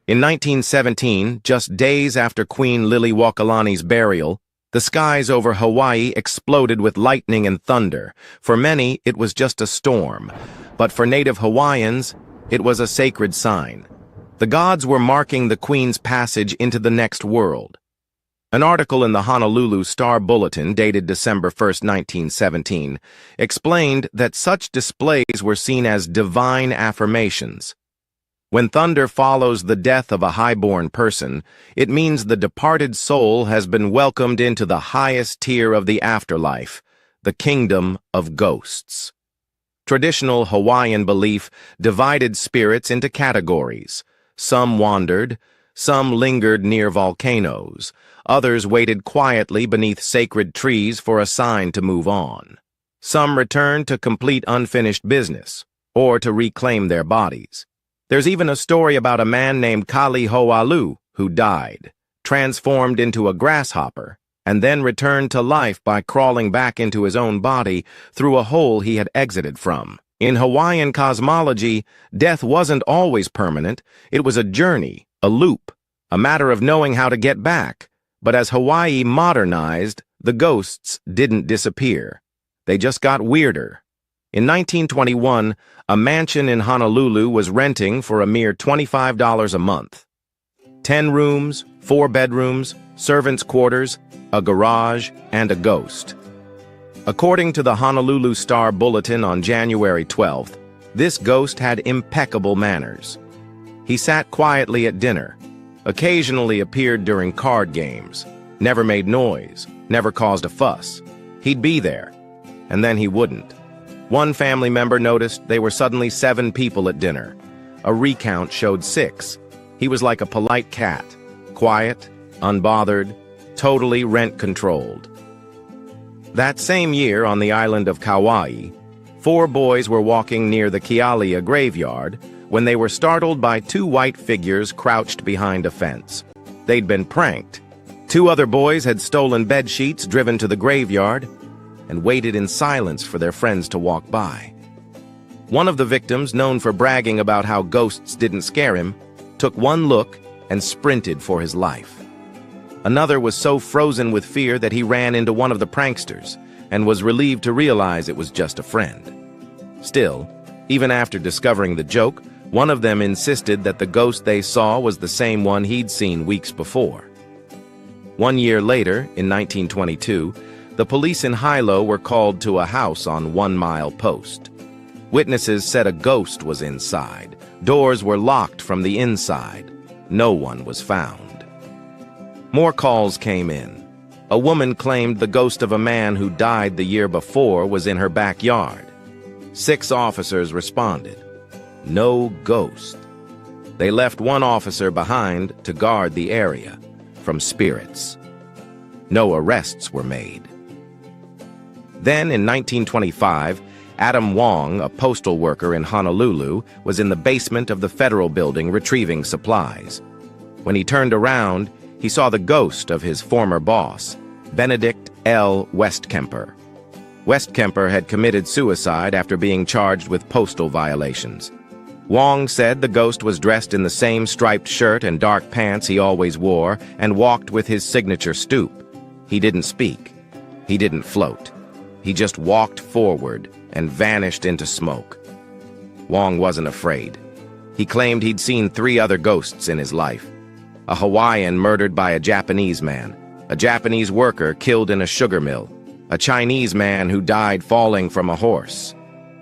In 1917, just days after Queen Liliuokalani's burial, the skies over Hawaii exploded with lightning and thunder. For many, it was just a storm, but for native Hawaiians, it was a sacred sign. The gods were marking the Queen's passage into the next world. An article in the Honolulu Star Bulletin dated December 1, 1917, explained that such displays were seen as divine affirmations. When thunder follows the death of a highborn person, it means the departed soul has been welcomed into the highest tier of the afterlife, the kingdom of ghosts. Traditional Hawaiian belief divided spirits into categories. Some wandered, some lingered near volcanoes, others waited quietly beneath sacred trees for a sign to move on. Some returned to complete unfinished business, or to reclaim their bodies. There's even a story about a man named Kalihoalu who died, transformed into a grasshopper, and then returned to life by crawling back into his own body through a hole he had exited from. In Hawaiian cosmology, death wasn't always permanent. It was a journey, a loop, a matter of knowing how to get back. But as Hawaii modernized, the ghosts didn't disappear. They just got weirder. In 1921, a mansion in Honolulu was renting for a mere $25 a month. 10 rooms, 4 bedrooms, servants' quarters, a garage, and a ghost. According to the Honolulu Star Bulletin on January 12th, this ghost had impeccable manners. He sat quietly at dinner, occasionally appeared during card games, never made noise, never caused a fuss. He'd be there, and then he wouldn't. One family member noticed there were suddenly 7 people at dinner. A recount showed 6. He was like a polite cat, quiet, unbothered, totally rent-controlled. That same year on the island of Kauai, 4 boys were walking near the Kealia graveyard when they were startled by 2 white figures crouched behind a fence. They'd been pranked. 2 other boys had stolen bed sheets driven to the graveyard and waited in silence for their friends to walk by. One of the victims, known for bragging about how ghosts didn't scare him, took one look and sprinted for his life. Another was so frozen with fear that he ran into one of the pranksters and was relieved to realize it was just a friend. Still, even after discovering the joke, one of them insisted that the ghost they saw was the same one he'd seen weeks before. 1 year later, in 1922, the police in Hilo were called to a house on 1 Mile Post. Witnesses said a ghost was inside. Doors were locked from the inside. No one was found. More calls came in. A woman claimed the ghost of a man who died the year before was in her backyard. 6 officers responded. No ghost. They left 1 officer behind to guard the area from spirits. No arrests were made. Then, in 1925, Adam Wong, a postal worker in Honolulu, was in the basement of the federal building retrieving supplies. When he turned around, he saw the ghost of his former boss, Benedict L. Westkemper. Westkemper had committed suicide after being charged with postal violations. Wong said the ghost was dressed in the same striped shirt and dark pants he always wore and walked with his signature stoop. He didn't speak. He didn't float. He just walked forward and vanished into smoke. Wong wasn't afraid. He claimed he'd seen 3 other ghosts in his life. A Hawaiian murdered by a Japanese man, a Japanese worker killed in a sugar mill, a Chinese man who died falling from a horse.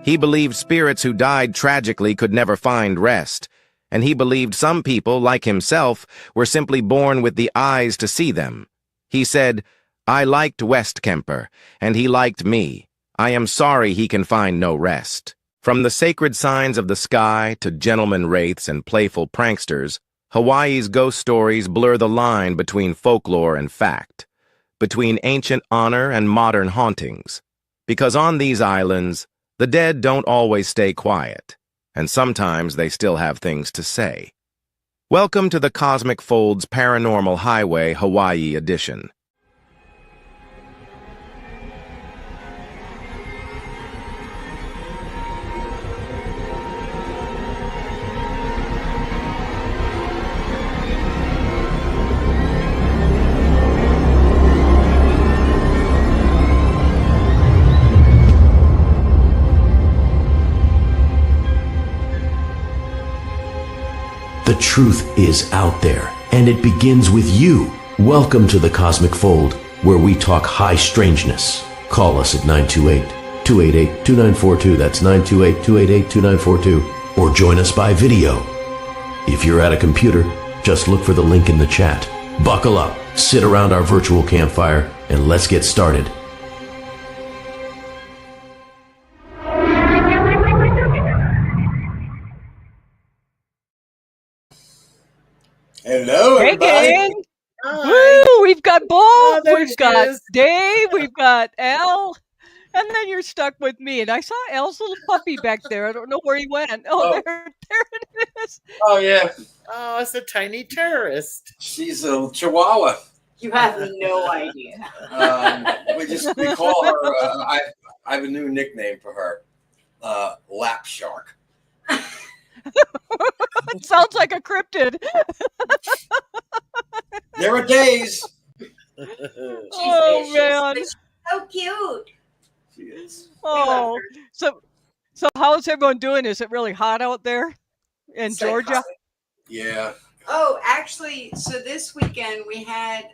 He believed spirits who died tragically could never find rest, and he believed some people, like himself, were simply born with the eyes to see them. He said, "I liked Westkemper, and he liked me. I am sorry he can find no rest." From the sacred signs of the sky to gentleman wraiths and playful pranksters, Hawaii's ghost stories blur the line between folklore and fact, between ancient honor and modern hauntings. Because on these islands, the dead don't always stay quiet, and sometimes they still have things to say. Welcome to the Cosmic Folds Paranormal Highway Hawaii edition. The truth is out there, and it begins with you. Welcome to the Cosmic Fold, where we talk high strangeness. Call us at 928-288-2942. That's 928-288-2942. Or join us by video. If you're at a computer, just look for the link in the chat. Buckle up, sit around our virtual campfire, and let's get started. Hello, everybody. Hey, gang. Woo, we've got Bo, we've got Dave, we've got Al, and then you're stuck with me. And I saw Al's little puppy back there. I don't know where he went. Oh. There it is. Oh, yeah. Oh, it's a tiny terrorist. She's a Chihuahua. You have no idea. We call her, I have a new nickname for her, Lap Shark. It sounds like a cryptid. There are days. Oh, man. She's so cute. She is. Oh, so how's everyone doing? Is it really hot out there in Georgia? Yeah. Oh, actually, so this weekend we had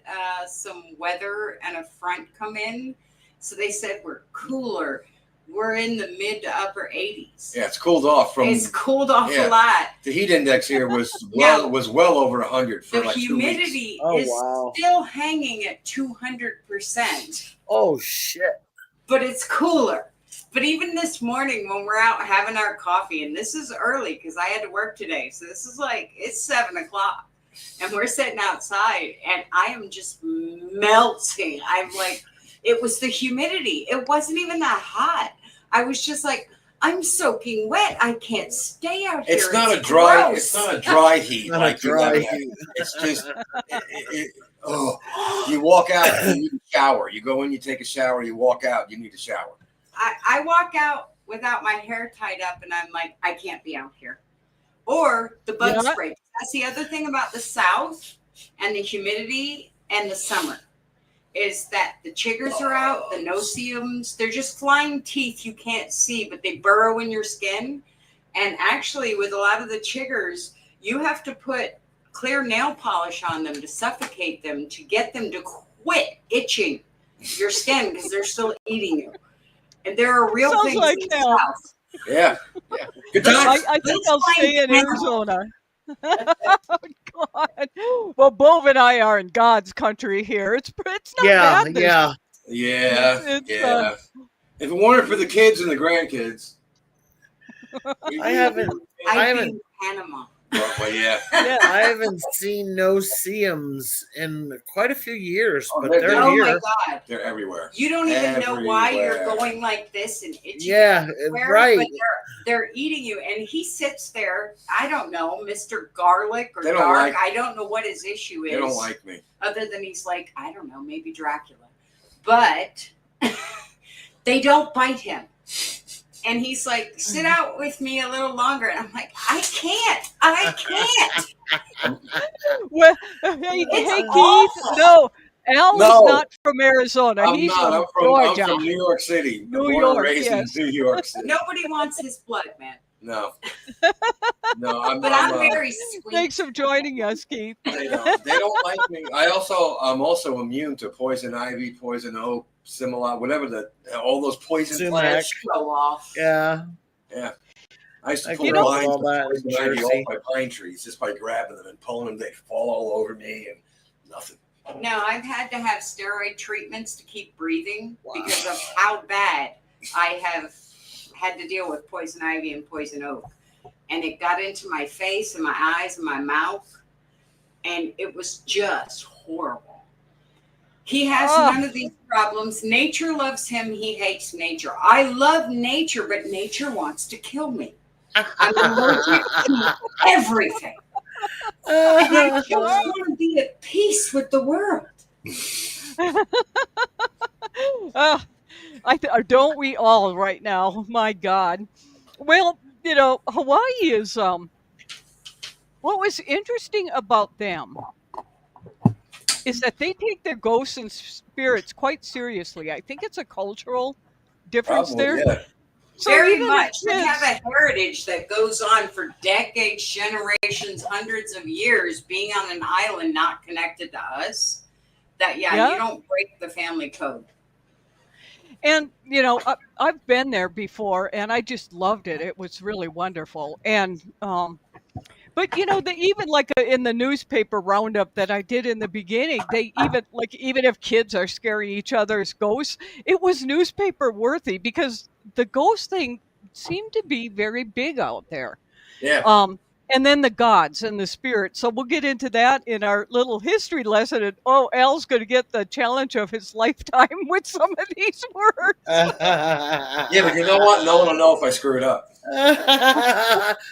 some weather and a front come in. So they said we're cooler. We're in the mid to upper 80s. Yeah, it's cooled off It's cooled off a lot. The heat index here was well over 100 for the like 2 weeks. The humidity is still hanging at 200%. Oh, shit. But it's cooler. But even this morning when we're out having our coffee, and this is early because I had to work today. So this is like, it's 7 o'clock. And we're sitting outside and I am just melting. I'm like, it was the humidity. It wasn't even that hot. I was just like, I'm soaking wet. I can't stay out here. It's not a dry heat. Not like a dry heat. It's just, you walk out and you need a shower. You go in, you take a shower, you walk out, you need a shower. I walk out without my hair tied up and I'm like, I can't be out here. Or the bug spray. That's the other thing about the South and the humidity and the summer. Is that the chiggers are out, the no-see-ums, they're just flying teeth you can't see, but they burrow in your skin. And actually, with a lot of the chiggers, you have to put clear nail polish on them to suffocate them, to get them to quit itching your skin because they're still eating you. And there are real things like in the South. Yeah. Good times. I think I'll stay in Arizona. Oh, God. Well, Bove and I are in God's country here. It's not bad. Yeah. If it weren't for the kids and the grandkids, I haven't in Panama. Well, yeah. I haven't seen no-see-ums in quite a few years, but they're here. Oh my God. They're everywhere. You don't even know why you're going like this and itching. Yeah, right. But they're eating you. And he sits there, I don't know, Mr. Garlic or Dark. I don't know what his issue is. They don't like me. Other than he's like, I don't know, maybe Dracula. But they don't bite him. And he's like, sit out with me a little longer. And I'm like, I can't. Well, hey Keith, no. Al is not from Arizona. He's from Georgia. I'm from New York City. New York, in New York City. Nobody wants his blood, man. No. I'm very sweet. Thanks for joining us, Keith. They don't like me. I'm also immune to poison ivy, poison oak, Similar, whatever all those poison plants. Show off. Yeah. I used to pull poison ivy off my pine trees just by grabbing them and pulling them. They fall all over me and nothing. No, I've had to have steroid treatments to keep breathing because of how bad I have had to deal with poison ivy and poison oak. And it got into my face and my eyes and my mouth. And it was just horrible. He has none of these problems. Nature loves him. He hates nature. I love nature, but nature wants to kill me. I'm allergic to everything. And I just want to be at peace with the world. Don't we all right now? My God. Well, Hawaii is, what was interesting about them is that they take their ghosts and spirits quite seriously. I think it's a cultural difference there. Yeah. So very much. We have a heritage that goes on for decades, generations, hundreds of years, being on an island not connected to us. That you don't break the family code. And you know, I've been there before, and I just loved it. It was really wonderful. And but you know, even like in the newspaper roundup that I did in the beginning, they even if kids are scaring each other's ghosts, it was newspaper worthy because the ghost thing seemed to be very big out there. Yeah. And then the gods and the spirit. So we'll get into that in our little history lesson. And Al's going to get the challenge of his lifetime with some of these words. Yeah, but you know what? No one will know if I screw it up.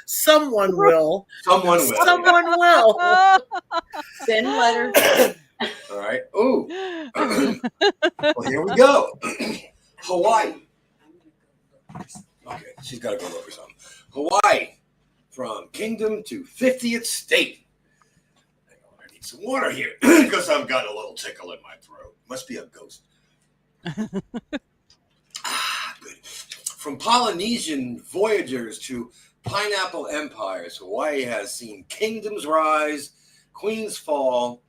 Someone will. Someone will. Someone will. Send letters. All right. Ooh. Well, here we go. Hawaii. Okay, she's got to go look for something. Hawaii. From kingdom to 50th state. Hang on, I need some water here because I've got a little tickle in my throat. Must be a ghost. Good. From Polynesian voyagers to pineapple empires, Hawaii has seen kingdoms rise, queens fall,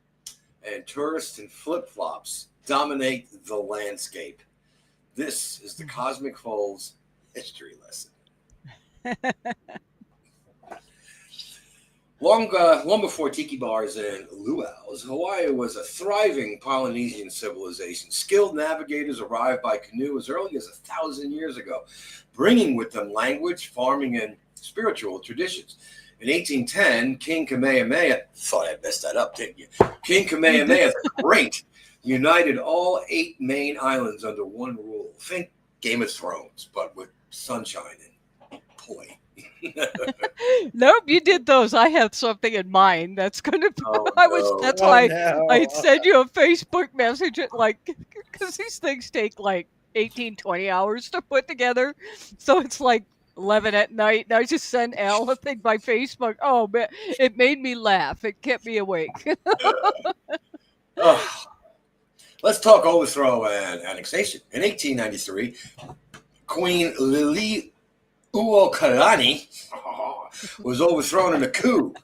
and tourists in flip-flops dominate the landscape. This is the Cosmic Folds history lesson. Long before tiki bars and luau's, Hawaii was a thriving Polynesian civilization. Skilled navigators arrived by canoe as early as 1,000 years ago, bringing with them language, farming, and spiritual traditions. In 1810, King Kamehameha, thought I messed that up, didn't you? King Kamehameha the Great united all 8 main islands under one rule. Think Game of Thrones, but with sunshine and poi. Nope, you did those. I have something in mind that's going to. That's why I sent you a Facebook message at because these things take like 18, 20 hours to put together. So it's like 11 at night, and I just sent Al a thing by Facebook. Oh man, it made me laugh. It kept me awake. Let's talk overthrow and annexation. In 1893, Queen Liliuokalani was overthrown in a coup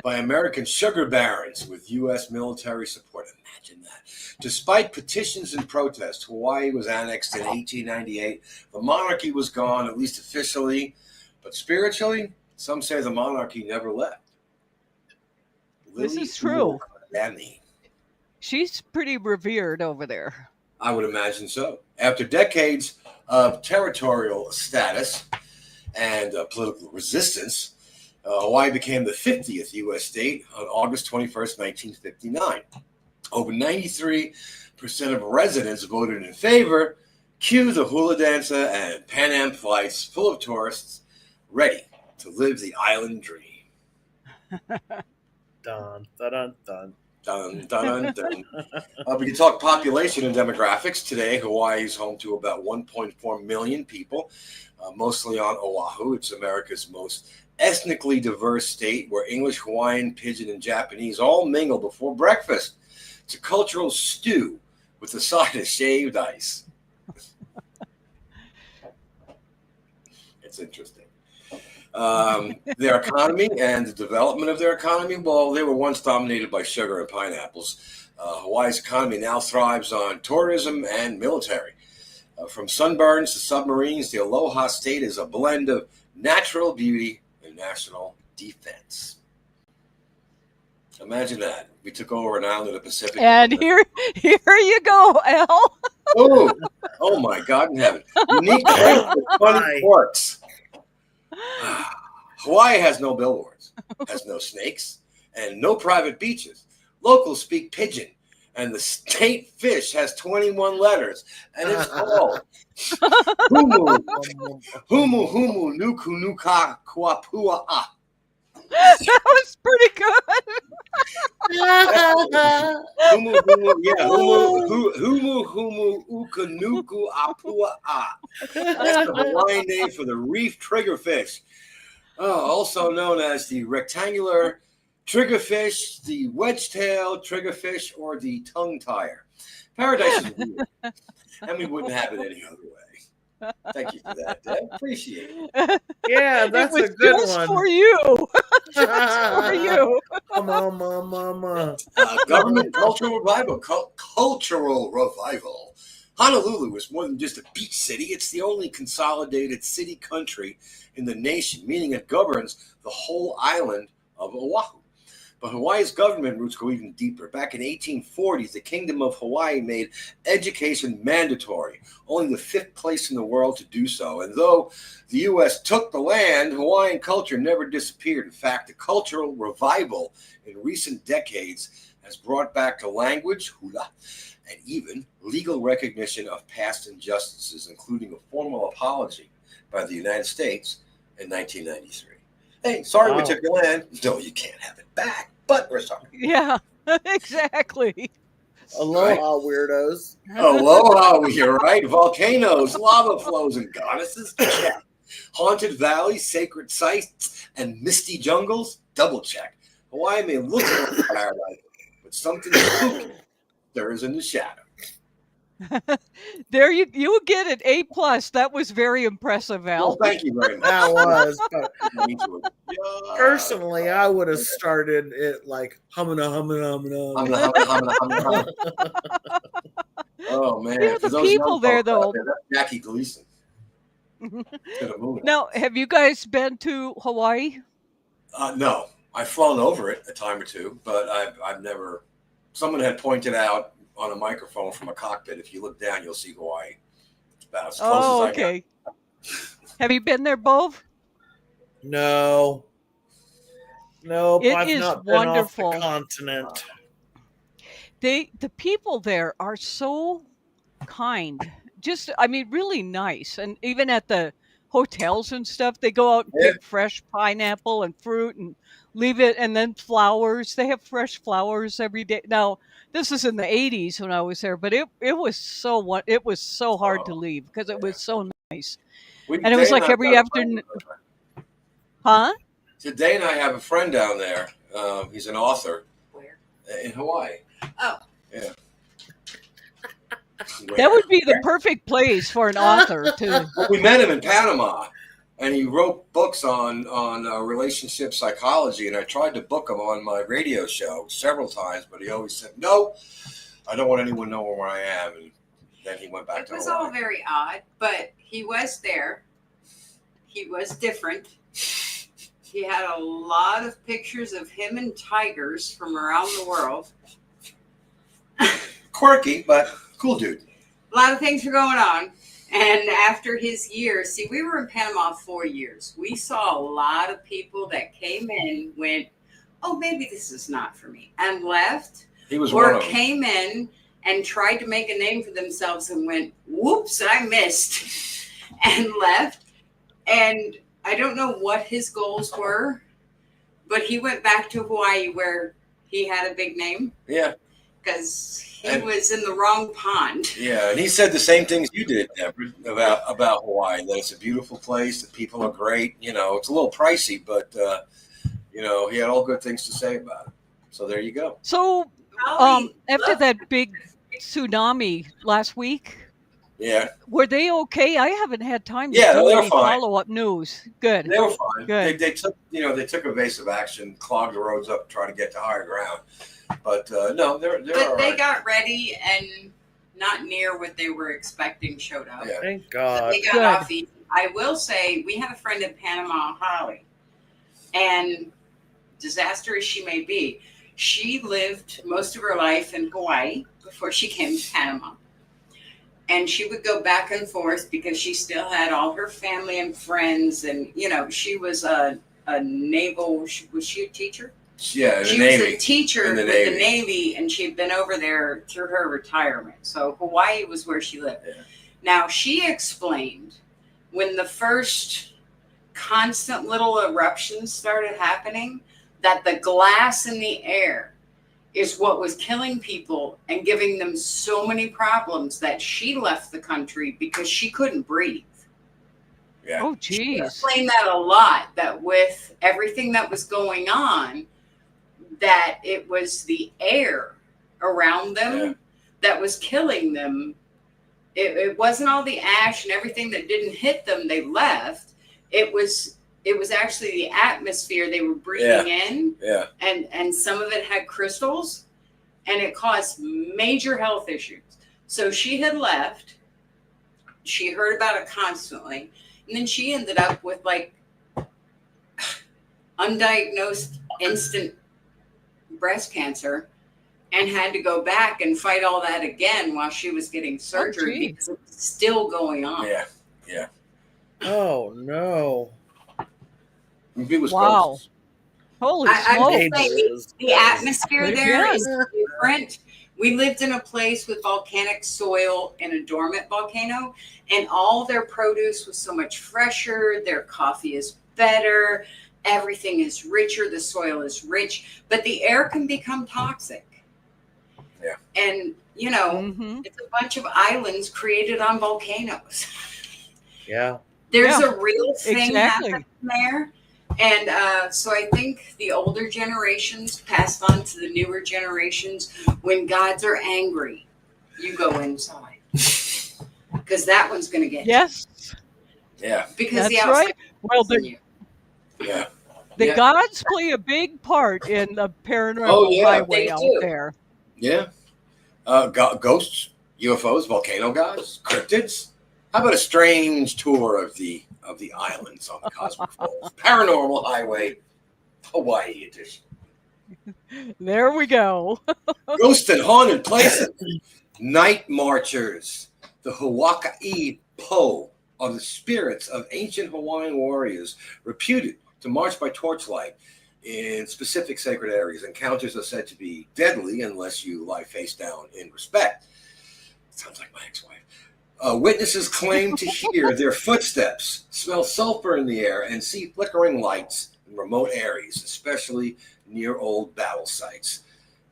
by American sugar barons with U.S. military support. Imagine that. Despite petitions and protests, Hawaii was annexed in 1898. The monarchy was gone, at least officially, but spiritually, some say the monarchy never left. This is true. She's pretty revered over there. I would imagine so. After decades of territorial status and political resistance, Hawaii became the 50th U.S. state on August 21st, 1959. Over 93% of residents voted in favor. Cue the hula dancer and Pan Am flights full of tourists ready to live the island dream. Dun, dun, dun, dun. Dun, dun, dun, dun. We can talk population and demographics. Today, Hawaii is home to about 1.4 million people, mostly on Oahu. It's America's most ethnically diverse state where English, Hawaiian, Pidgin, and Japanese all mingle before breakfast. It's a cultural stew with a side of shaved ice. It's interesting. Their economy and the development of their economy, well, they were once dominated by sugar and pineapples. Hawaii's economy now thrives on tourism and military. From sunburns to submarines, the Aloha State is a blend of natural beauty and national defense. Imagine that. We took over an island in the Pacific. And here you go, Al. Oh my God in heaven. Unique funny quirks. Hawaii has no billboards, has no snakes, and no private beaches. Locals speak Pidgin, and the state fish has 21 letters, and it's called Humu Nuku Nuka Kuapua. That was pretty good. Humu Ukanuku Apua. That's the Hawaiian name for the reef triggerfish, also known as the rectangular triggerfish, the wedge-tailed triggerfish, or the tongue tire. Paradise is weird, and we wouldn't have it any other way. Thank you for that, Deb. Appreciate it. Yeah, that's a good just one. for you. Just for you. Come on, mama. Government cultural revival. Cultural revival. Honolulu is more than just a beach city. It's the only consolidated city country in the nation, meaning it governs the whole island of Oahu. But Hawaii's government roots go even deeper. Back in 1840s, the Kingdom of Hawaii made education mandatory, only the 5th place in the world to do so. And though the U.S. took the land, Hawaiian culture never disappeared. In fact, the cultural revival in recent decades has brought back the language, hula, and even legal recognition of past injustices, including a formal apology by the United States in 1993. Hey, sorry we took your land. No, you can't have it back, but we're sorry. Yeah, exactly. Aloha, weirdos. Aloha, you're right. Volcanoes, lava flows, and goddesses. Check. Haunted valleys, sacred sites, and misty jungles. Double check. Hawaii may look like paradise, but something spooky there is in the shadow. There you get it. A+. That was very impressive, Al. Well, thank you very much. That was. Personally, I would have started it like humming. Oh man! You know, the people there, though. That's Jackie Gleason. Now, have you guys been to Hawaii? No, I've flown over it a time or two, but I've never. Someone had pointed out on a microphone from a cockpit, if you look down, you'll see Hawaii. It's about as close as I okay. Have you been there, Bove? No. Nope, I've is not wonderful. been off the continent. The people there are so kind. Just, I mean, really nice. And even at the hotels and stuff, they go out and pick fresh pineapple and fruit and leave it, and then flowers. They have fresh flowers every day. Now, this is in the 80s when I was there, but it was so hard to leave because it was so nice. And it was like every afternoon. Huh? Today and I have a friend down there. He's an author. Where? In Hawaii. Oh. Yeah. That would be the perfect place for an author to. Well, we met him in Panama, and he wrote books on relationship psychology. And I tried to book him on my radio show several times, but he always said, "No, I don't want anyone knowing where I am." And then he went back to Hawaii. It was all very odd, but he was there. He was different. He had a lot of pictures of him and tigers from around the world. Quirky, but cool dude. A lot of things were going on. And after his years, see, we were in Panama 4 years. We saw a lot of people that came in, went, oh, maybe this is not for me, and left. He was or one of them. Came in and tried to make a name for themselves and went, whoops, I missed, and left. And I don't know what his goals were, but he went back to Hawaii where he had a big name. Yeah. Because he was in the wrong pond. Yeah, and he said the same things you did, Deborah, about Hawaii, that it's a beautiful place, the people are great. You know, it's a little pricey, but, you know, he had all good things to say about it. So there you go. So after that big tsunami last week, were they okay? I haven't had time to do any follow-up news. Good. They were fine. Good. They took evasive action, clogged the roads up, trying to get to higher ground. But no, they're but all they right. got ready, and not near what they were expecting showed up. Yeah. Thank God. They got off easy. I will say we have a friend in Panama, Holly, and disaster as she may be, she lived most of her life in Hawaii before she came to Panama. And she would go back and forth because she still had all her family and friends. And, you know, she was a naval, was she a teacher? Yeah, she was a teacher with the Navy, and she had been over there through her retirement. So Hawaii was where she lived. Yeah. Now, she explained when the first constant little eruptions started happening, that the glass in the air is what was killing people and giving them so many problems that she left the country because she couldn't breathe. Yeah. Oh, geez. She explained that a lot, that with everything that was going on, that it was the air around them that was killing them it wasn't all the ash and everything that didn't hit them. They left. It was actually the atmosphere they were breathing in. Yeah. And some of it had crystals, and it caused major health issues. So she had left. She heard about it constantly. And then she ended up with like undiagnosed instant breast cancer and had to go back and fight all that again while she was getting surgery because it was still going on. Yeah. Yeah. Oh, no. It was Wow. ghosts. Holy I'm smokes. just saying, the atmosphere there Yeah. is different. We lived in a place with volcanic soil in a dormant volcano, and all their produce was so much fresher. Their coffee is better. Everything is richer. The soil is rich, but the air can become toxic. Yeah. And, you know, it's a bunch of islands created on volcanoes. Yeah. There's a real thing Exactly. happening there. And so I think the older generations passed on to the newer generations. When gods are angry, you go inside. Because that one's going to get Yes. Yeah. you. Because That's the outside right. Well, is in you. Yeah. the Yeah. gods play a big part in the paranormal highway they out do. there. Yeah. Ghosts, UFOs, volcano gods, cryptids. How about a strange tour of the islands on the Cosmic Falls? Paranormal Highway, Hawaii edition. There we go. Ghost and haunted places. Night marchers. The Hawaii Po are the spirits of ancient Hawaiian warriors reputed to march by torchlight in specific sacred areas. Encounters are said to be deadly unless you lie face down in respect. Sounds like my ex-wife. Witnesses claim to hear their footsteps, smell sulfur in the air, and see flickering lights in remote areas, especially near old battle sites.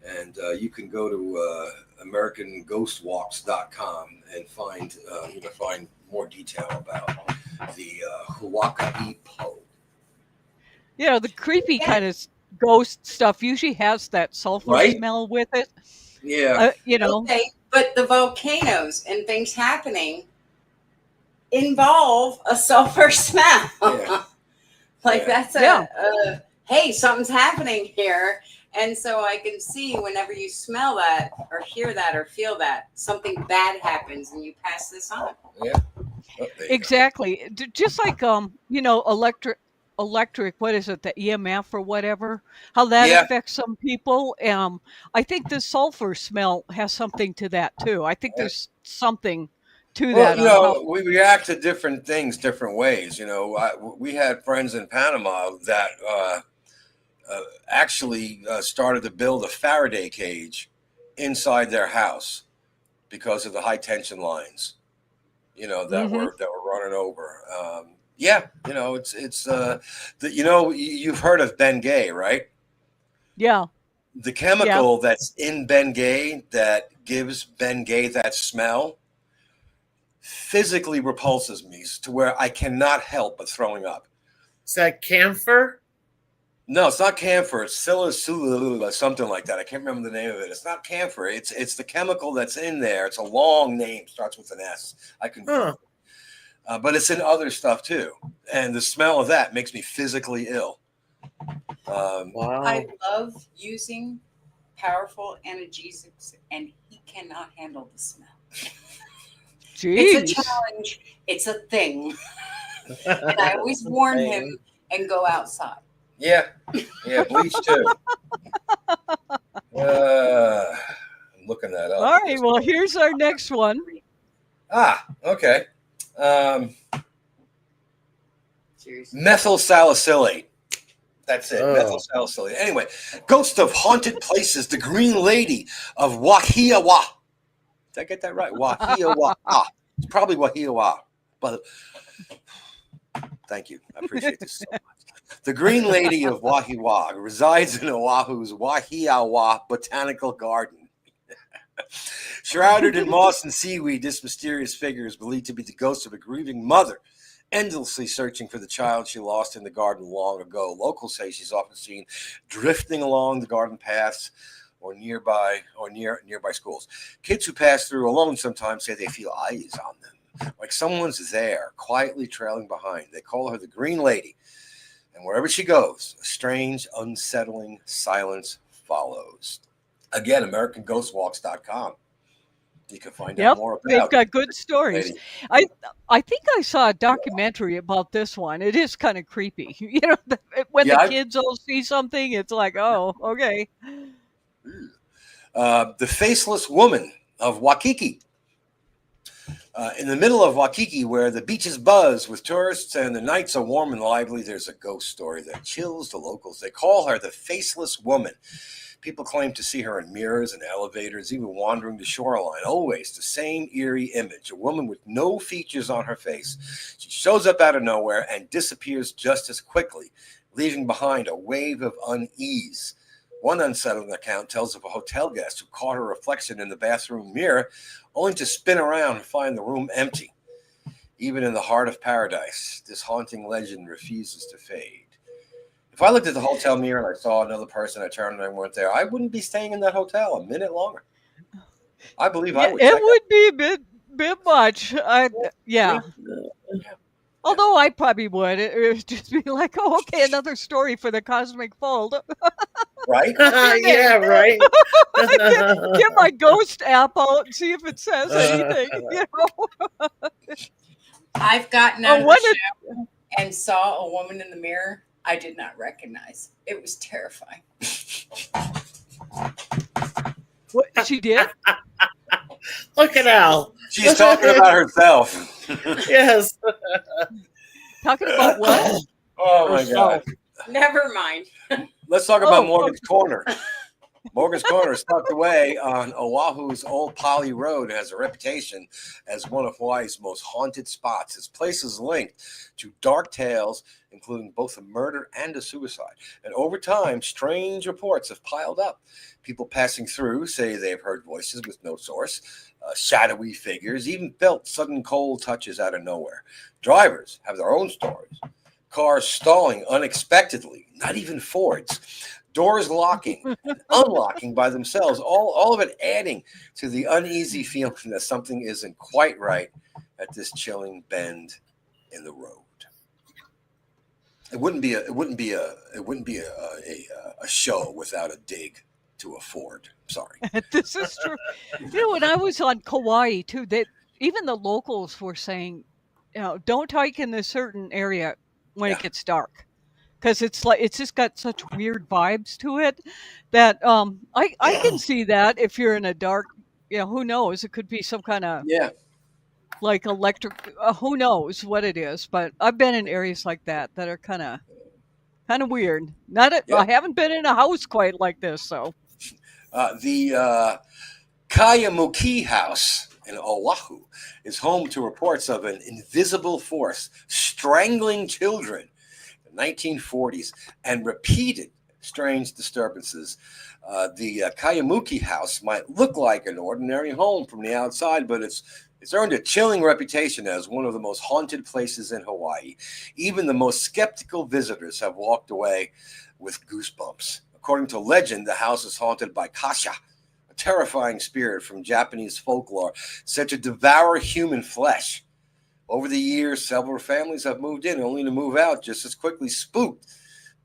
And you can go to AmericanGhostWalks.com and find you can find more detail about the Hawaii Po. You know, the creepy kind of ghost stuff usually has that sulfur smell with it. Yeah. You know. Okay, but the volcanoes and things happening involve a sulfur smell. Yeah. That's a hey, something's happening here. And so I can see whenever you smell that or hear that or feel that, something bad happens and you pass this on. Yeah. Exactly. Just like you know, electric, what is it, the EMF or whatever, how that affects some people. I think the sulfur smell has something to that too. I think there's something to that. You know, we react to different things different ways. You know, we had friends in Panama that actually started to build a Faraday cage inside their house because of the high tension lines, you know, that were running over. Yeah, you know, it's you know, you've heard of Bengay, right? Yeah. The chemical that's in Bengay that gives Bengay that smell physically repulses me to where I cannot help but throwing up. Is that camphor? No, it's not camphor. It's psilocybin, something like that. I can't remember the name of it. It's not camphor. It's the chemical that's in there. It's a long name. Starts with an S. I can. But it's in other stuff too, and the smell of that makes me physically ill. Wow. I love using powerful analgesics, and he cannot handle the smell. Jeez. It's a challenge. It's a thing. And I always warn him and go outside. Yeah, bleach too. I'm looking that up. All right, well, here's our next one. Okay. Methyl salicylate. That's it. Methyl salicylate. Anyway, ghost of haunted places. The Green Lady of Wahiawa. Did I get that right? Wahiawa. It's probably Wahiawa. But thank you. I appreciate this so much. The Green Lady of Wahiawa resides in Oahu's Wahiawa Botanical Garden. Shrouded in moss and seaweed, this mysterious figure is believed to be the ghost of a grieving mother, endlessly searching for the child she lost in the garden long ago. Locals say she's often seen drifting along the garden paths or nearby schools. Kids who pass through alone sometimes say they feel eyes on them, like someone's there, quietly trailing behind. They call her the Green Lady. And wherever she goes, a strange, unsettling silence follows. Again, AmericanGhostWalks.com. You can find out more about it. They've got good stories. I think I saw a documentary about this one. It is kind of creepy. You know, when the kids all see something, it's like, oh, okay. The Faceless Woman of Waikiki. In the middle of Waikiki, where the beaches buzz with tourists and the nights are warm and lively, there's a ghost story that chills the locals. They call her the Faceless Woman. People claim to see her in mirrors and elevators, even wandering the shoreline. Always the same eerie image, a woman with no features on her face. She shows up out of nowhere and disappears just as quickly, leaving behind a wave of unease. One unsettling account tells of a hotel guest who caught her reflection in the bathroom mirror, only to spin around and find the room empty. Even in the heart of paradise, this haunting legend refuses to fade. If I looked at the hotel mirror and I saw another person, I turned and I went there, I wouldn't be staying in that hotel a minute longer. I believe I would. It would be a bit much. Yeah. Although I probably would. It would just be like, oh, okay, another story for the Cosmic Fold. Right? Yeah, right. Get my ghost app out and see if it says anything. You know? I've gotten out of the shower and saw a woman in the mirror I did not recognize. It was terrifying. What she did? Look at Al. She's talking about herself. Yes. Talking about what? Oh my God. Never mind. Let's talk about Morgan's Corner. Morgan's Corner is tucked away on Oahu's Old Pali Road and has a reputation as one of Hawaii's most haunted spots. This place is linked to dark tales, including both a murder and a suicide. And over time, strange reports have piled up. People passing through say they have heard voices with no source, shadowy figures, even felt sudden cold touches out of nowhere. Drivers have their own stories. Cars stalling unexpectedly, not even Fords. Doors locking and unlocking by themselves, all of it adding to the uneasy feeling that something isn't quite right at this chilling bend in the road. It wouldn't be a show without a dig to a Ford. Sorry. This is true. You know, when I was on Kauai too, even the locals were saying, you know, don't hike in this certain area when it gets dark. Because it's just got such weird vibes to it that I can see that if you're in a dark, you know, who knows? It could be some kind of like electric. Who knows what it is? But I've been in areas like that are kind of weird. I haven't been in a house quite like this. So the Kayamuki House in Oahu is home to reports of an invisible force strangling children. 1940s and repeated strange disturbances. The Kayamuki House might look like an ordinary home from the outside, but it's earned a chilling reputation as one of the most haunted places in Hawaii. Even the most skeptical visitors have walked away with goosebumps. According to legend, the house is haunted by Kasha, a terrifying spirit from Japanese folklore said to devour human flesh. Over the years, several families have moved in only to move out just as quickly, spooked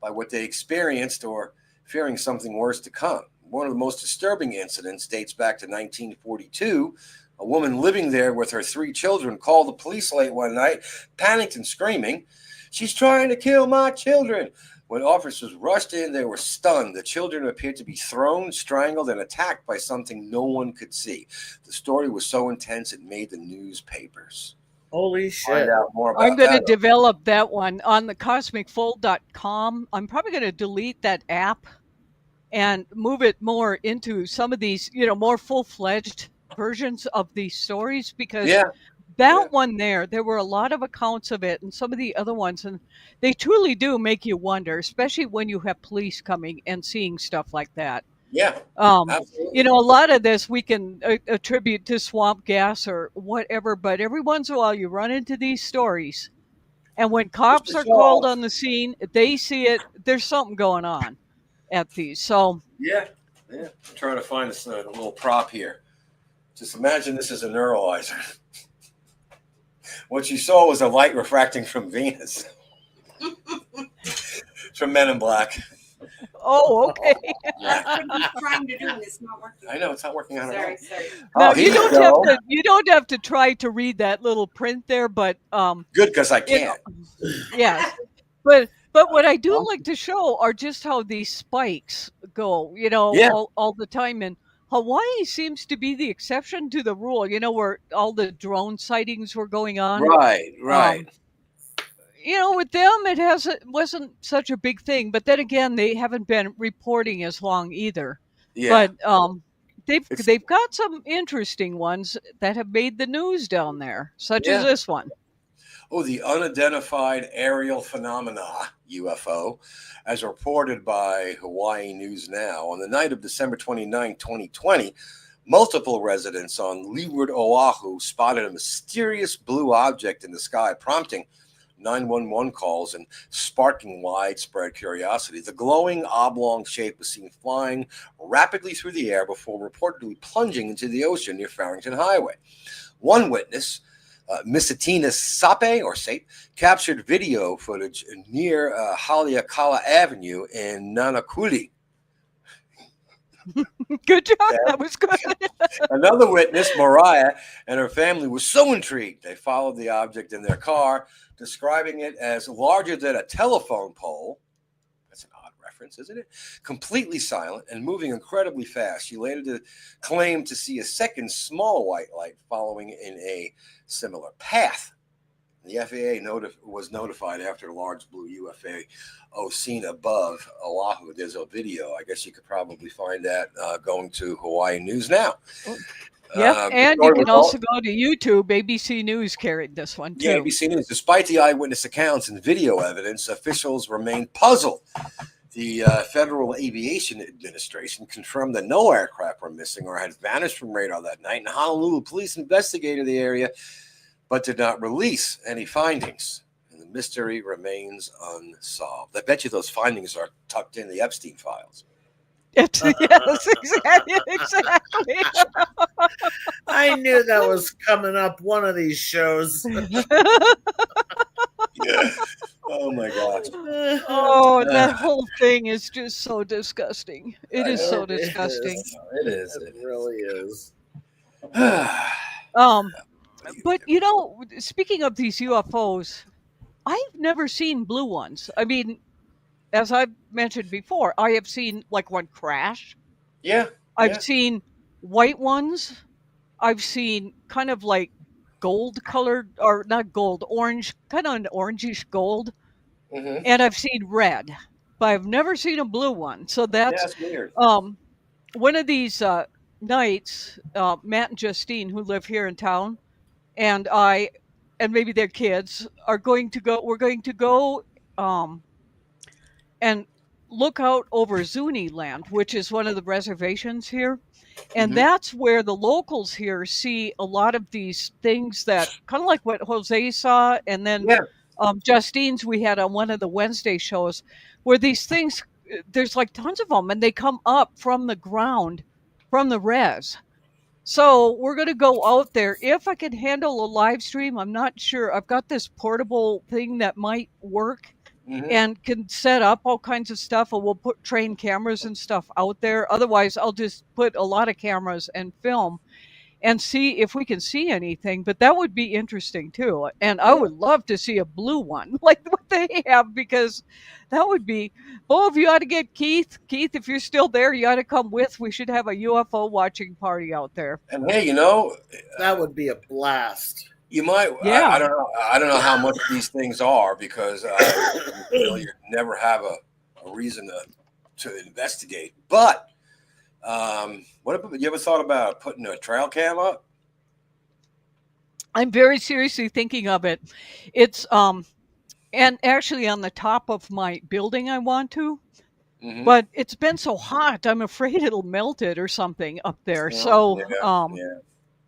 by what they experienced or fearing something worse to come. One of the most disturbing incidents dates back to 1942. A woman living there with her 3 children called the police late one night, panicked and screaming, "She's trying to kill my children." When officers rushed in, they were stunned. The children appeared to be thrown, strangled, and attacked by something no one could see. The story was so intense it made the newspapers. Holy shit. Find out more about I'm going to develop that one on the cosmicfold.com. I'm probably going to delete that app and move it more into some of these, you know, more full-fledged versions of these stories, because one there were a lot of accounts of it and some of the other ones, and they truly do make you wonder, especially when you have police coming and seeing stuff like that. Yeah. You know, a lot of this we can attribute to swamp gas or whatever, but every once in a while you run into these stories, and when cops are called on the scene, they see it. There's something going on at these. So Yeah, I'm trying to find this little prop here. Just imagine this is a neuralizer. What you saw was a light refracting from Venus. It's from Men in Black. Oh, okay. That's what he's trying to do, and it's not working. I know it's not working out at all. Sorry. Now you don't have to try to read that little print there, but good, because I can't. Yes, but what I do like to show are just how these spikes go. All the time. And Hawaii seems to be the exception to the rule. Where all the drone sightings were going on. Right. With them, it wasn't such a big thing. But then again, they haven't been reporting as long either. Yeah. But they've got some interesting ones that have made the news down there, such as this one. Oh, the unidentified aerial phenomena, UFO, as reported by Hawaii News Now. On the night of December 29, 2020, multiple residents on Leeward Oahu spotted a mysterious blue object in the sky, prompting 911 calls and sparking widespread curiosity. The glowing oblong shape was seen flying rapidly through the air before reportedly plunging into the ocean near Farrington Highway. One witness, Misatina Sape, captured video footage near Haleakala Avenue in Nanakuli. Good job. That was good. Another witness, Mariah, and her family were so intrigued they followed the object in their car, describing it as larger than a telephone pole. That's an odd reference, isn't it? Completely silent and moving incredibly fast. She later claimed to see a second small white light following in a similar path. The FAA was notified after a large blue UFO seen above Oahu. There's a video. I guess you could probably find that going to Hawaii News Now. Yep, and you can also go to YouTube. ABC News carried this one, too. Yeah, ABC News. Despite the eyewitness accounts and video evidence, officials remain puzzled. The Federal Aviation Administration confirmed that no aircraft were missing or had vanished from radar that night, and Honolulu police investigated the area but did not release any findings. And the mystery remains unsolved. I bet you those findings are tucked in the Epstein files. Yes, exactly. I knew that was coming up one of these shows. Yeah. Oh my gosh. Oh, that whole thing is just so disgusting. It is so disgusting. It is. It really is. But speaking of these UFOs, I've never seen blue ones. I mean, as I've mentioned before, I have seen like one crash. Yeah. I've seen white ones. I've seen kind of like gold colored, or not gold, orange, kind of an orangish gold. Mm-hmm. And I've seen red, but I've never seen a blue one. So that's weird. One of these nights, Matt and Justine, who live here in town, and I, and maybe their kids, are going to go. We're going to go and look out over Zuni land, which is one of the reservations here. And that's where the locals here see a lot of these things that kind of like what Jose saw. And then Justine's we had on one of the Wednesday shows, where these things, there's like tons of them, and they come up from the ground, from the res. So we're going to go out there. If I can handle a live stream, I'm not sure. I've got this portable thing that might work and can set up all kinds of stuff, and we'll put train cameras and stuff out there. Otherwise, I'll just put a lot of cameras and film and see if we can see anything. But that would be interesting too. And I would love to see a blue one like what they have, because that would be, if you ought to get Keith, if you're still there, you ought to come with. We should have a UFO watching party out there. And hey, that would be a blast. You might. Yeah. I don't know. I don't know how much these things are, because you never have a reason to investigate. But what about, you ever thought about putting a trail cam up? I'm very seriously thinking of it. It's and actually on the top of my building I want to. But it's been so hot, I'm afraid it'll melt it or something up there.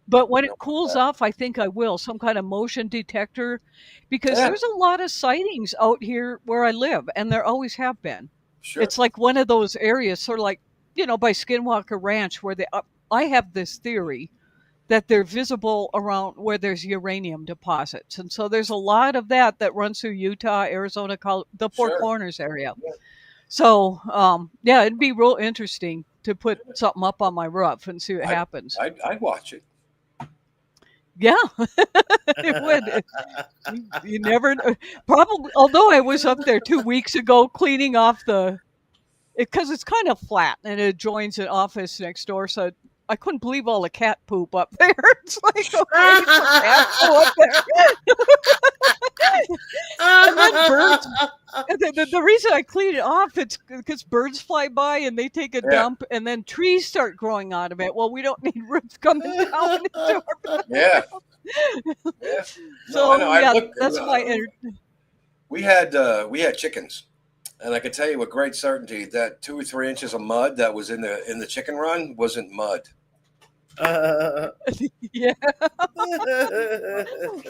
But when it cools off, I think I will. Some kind of motion detector, because there's a lot of sightings out here where I live, and there always have been. Sure. It's like one of those areas, sort of like by Skinwalker Ranch, where I have this theory that they're visible around where there's uranium deposits. And so there's a lot of that runs through Utah, Arizona, the Four Sure. Corners area. Yeah. So, it'd be real interesting to put something up on my roof and see what happens. I'd watch it. Yeah, it would. You never know. Probably, although I was up there 2 weeks ago cleaning off because it's kind of flat and it joins an office next door. So I couldn't believe all the cat poop up there. It's like, okay, some cat poo up there. And then birds. The reason I clean it off, it's because birds fly by and they take a dump, and then trees start growing out of it. Well, we don't need roots coming down into our Yeah. So that's why we had chickens, and I can tell you with great certainty that 2 or 3 inches of mud that was in the chicken run wasn't mud. Yeah.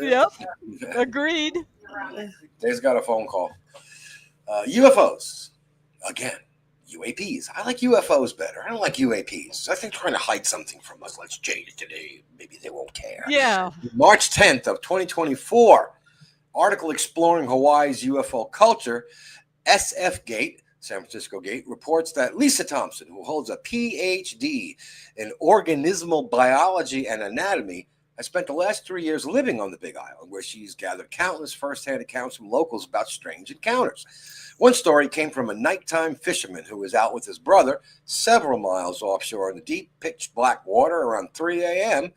Yep. Agreed. Dave's got a phone call. UFOs. Again, UAPs. I like UFOs better. I don't like UAPs. I think they're trying to hide something from us. Let's change it today. Maybe they won't care. Yeah. March 10th of 2024, article exploring Hawaii's UFO culture, SF Gate, San Francisco Gate, reports that Lisa Thompson, who holds a PhD in organismal biology and anatomy, has spent the last 3 years living on the Big Island, where she's gathered countless firsthand accounts from locals about strange encounters. One story came from a nighttime fisherman who was out with his brother several miles offshore in the deep, pitch-black water around 3 a.m.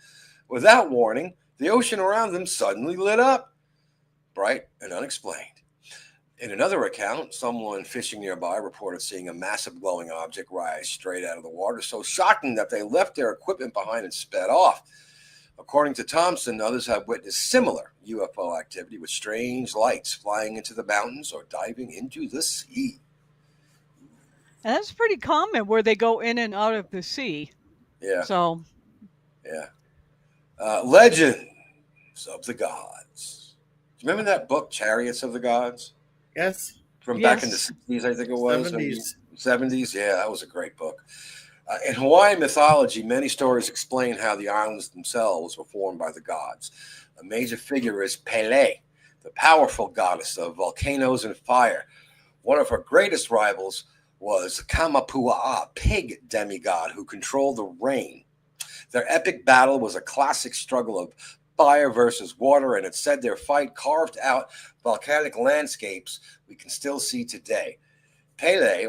Without warning, the ocean around them suddenly lit up, bright and unexplained. In another account, someone fishing nearby reported seeing a massive glowing object rise straight out of the water, so shocking that they left their equipment behind and sped off. According to Thompson, others have witnessed similar UFO activity with strange lights flying into the mountains or diving into the sea. That's pretty common where they go in and out of the sea. Yeah. So. Yeah. Legends of the Gods. Do you remember that book, Chariots of the Gods? Yes. From back in the 60s, I think it was. 70s. Yeah, that was a great book. In Hawaiian mythology, many stories explain how the islands themselves were formed by the gods. A major figure is Pele, the powerful goddess of volcanoes and fire. One of her greatest rivals was Kamapua'a, a pig demigod who controlled the rain. Their epic battle was a classic struggle of fire versus water, and it said their fight carved out volcanic landscapes we can still see today. Pele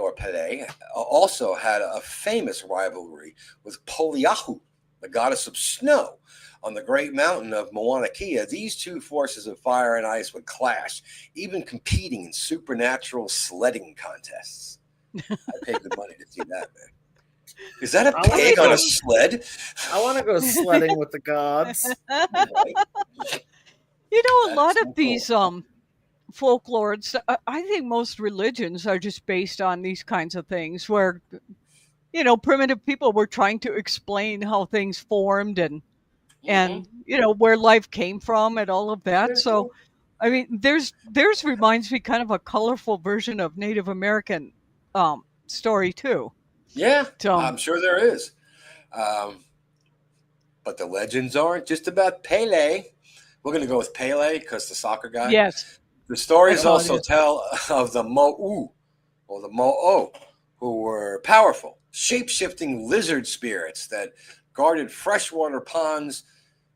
also had a famous rivalry with Poliahu, the goddess of snow. On the great mountain of Mauna Kea, these two forces of fire and ice would clash, even competing in supernatural sledding contests. I paid good money to see that, man. Is that a pig on a sled? I want to go sledding with the gods. You know, a lot of these folklore, I think most religions are just based on these kinds of things where, primitive people were trying to explain how things formed and where life came from and all of that. So, I mean, theirs reminds me kind of a colorful version of Native American story too. Yeah, I'm sure there is. But the legends aren't just about Pele. We're going to go with Pele because the soccer guy. Yes. The stories also tell of the Mo'u, or the Mo'o, who were powerful, shape-shifting lizard spirits that guarded freshwater ponds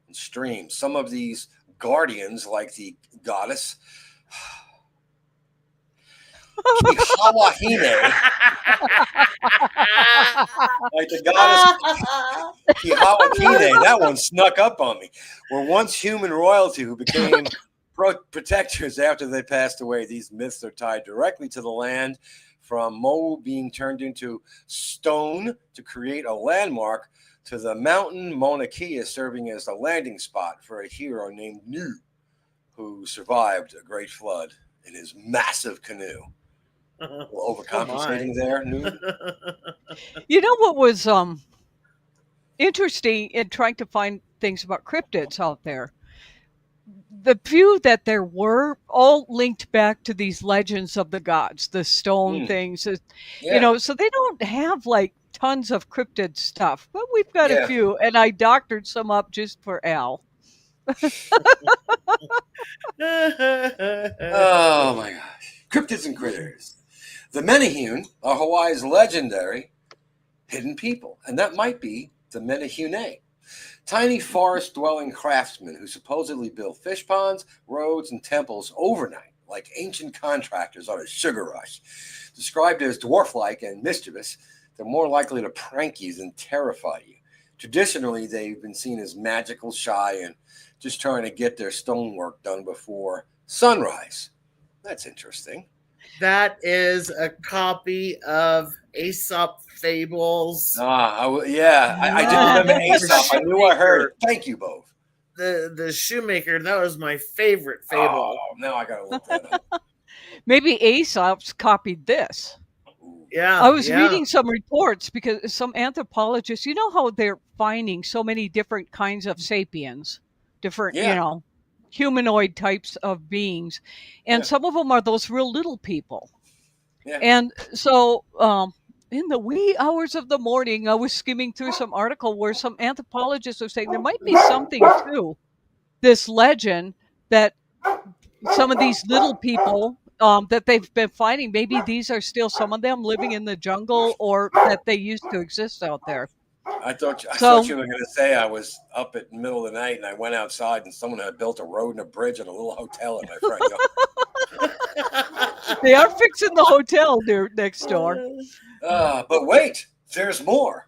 and streams. Some of these guardians, like the goddess Kihawahine, like the goddess Kihawahine, that one snuck up on me, were once human royalty who became protectors after they passed away. These myths are tied directly to the land, from Mo'u being turned into stone to create a landmark, to the mountain Mauna Kea serving as a landing spot for a hero named Nu, who survived a great flood in his massive canoe. Overcompensating there, Nu. You know what was interesting in trying to find things about cryptids out there? The few that there were all linked back to these legends of the gods, the stone things, so they don't have like tons of cryptid stuff, but we've got a few, and I doctored some up just for Al. Oh my gosh. Cryptids and critters. The Menehune are Hawaii's legendary hidden people, and that might be the Menehune. Tiny forest-dwelling craftsmen who supposedly build fish ponds, roads, and temples overnight, like ancient contractors on a sugar rush. Described as dwarf-like and mischievous, they're more likely to prank you than terrify you. Traditionally, they've been seen as magical, shy, and just trying to get their stonework done before sunrise. That's interesting. That is a copy of Aesop Fables. I didn't remember Aesop. I knew I heard it. Thank you both. The shoemaker, that was my favorite fable. Oh, now I gotta look that up. Maybe Aesop's copied this. Yeah. I was reading some reports because some anthropologists, you know how they're finding so many different kinds of sapiens, different, humanoid types of beings. And some of them are those real little people. Yeah. And so in the wee hours of the morning, I was skimming through some article where some anthropologists were saying there might be something to this legend that some of these little people that they've been finding, maybe these are still some of them living in the jungle, or that they used to exist out there. I thought you were going to say I was up at the middle of the night and I went outside and someone had built a road and a bridge and a little hotel in my front yard. They are fixing the hotel there next door. But wait, there's more.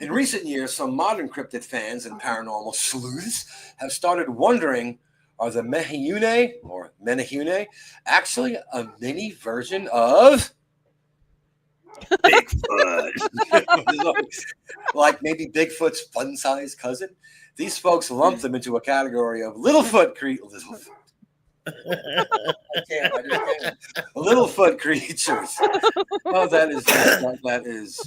In recent years, some modern cryptid fans and paranormal sleuths have started wondering, are the Menehune actually a mini version of Bigfoot? Like maybe Bigfoot's fun-sized cousin? These folks lump them into a category of Littlefoot creatures. Littlefoot creatures. Oh, that is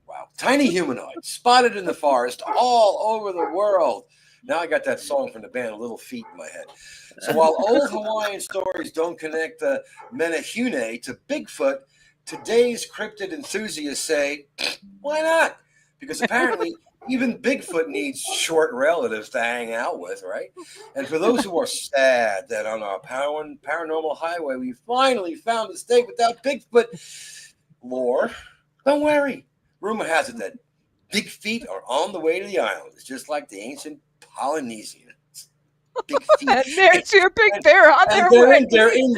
wow. Tiny humanoids spotted in the forest all over the world. Now I got that song from the band Little Feet in my head. So while old Hawaiian stories don't connect the Menehune to Bigfoot, today's cryptid enthusiasts say, why not? Because apparently even Bigfoot needs short relatives to hang out with, right? And for those who are sad that on our paranormal highway we finally found a state without Bigfoot lore, don't worry. Rumor has it that big feet are on the way to the island. It's just like the ancient Polynesians. Big feet. And there's your big bear on their way. They're in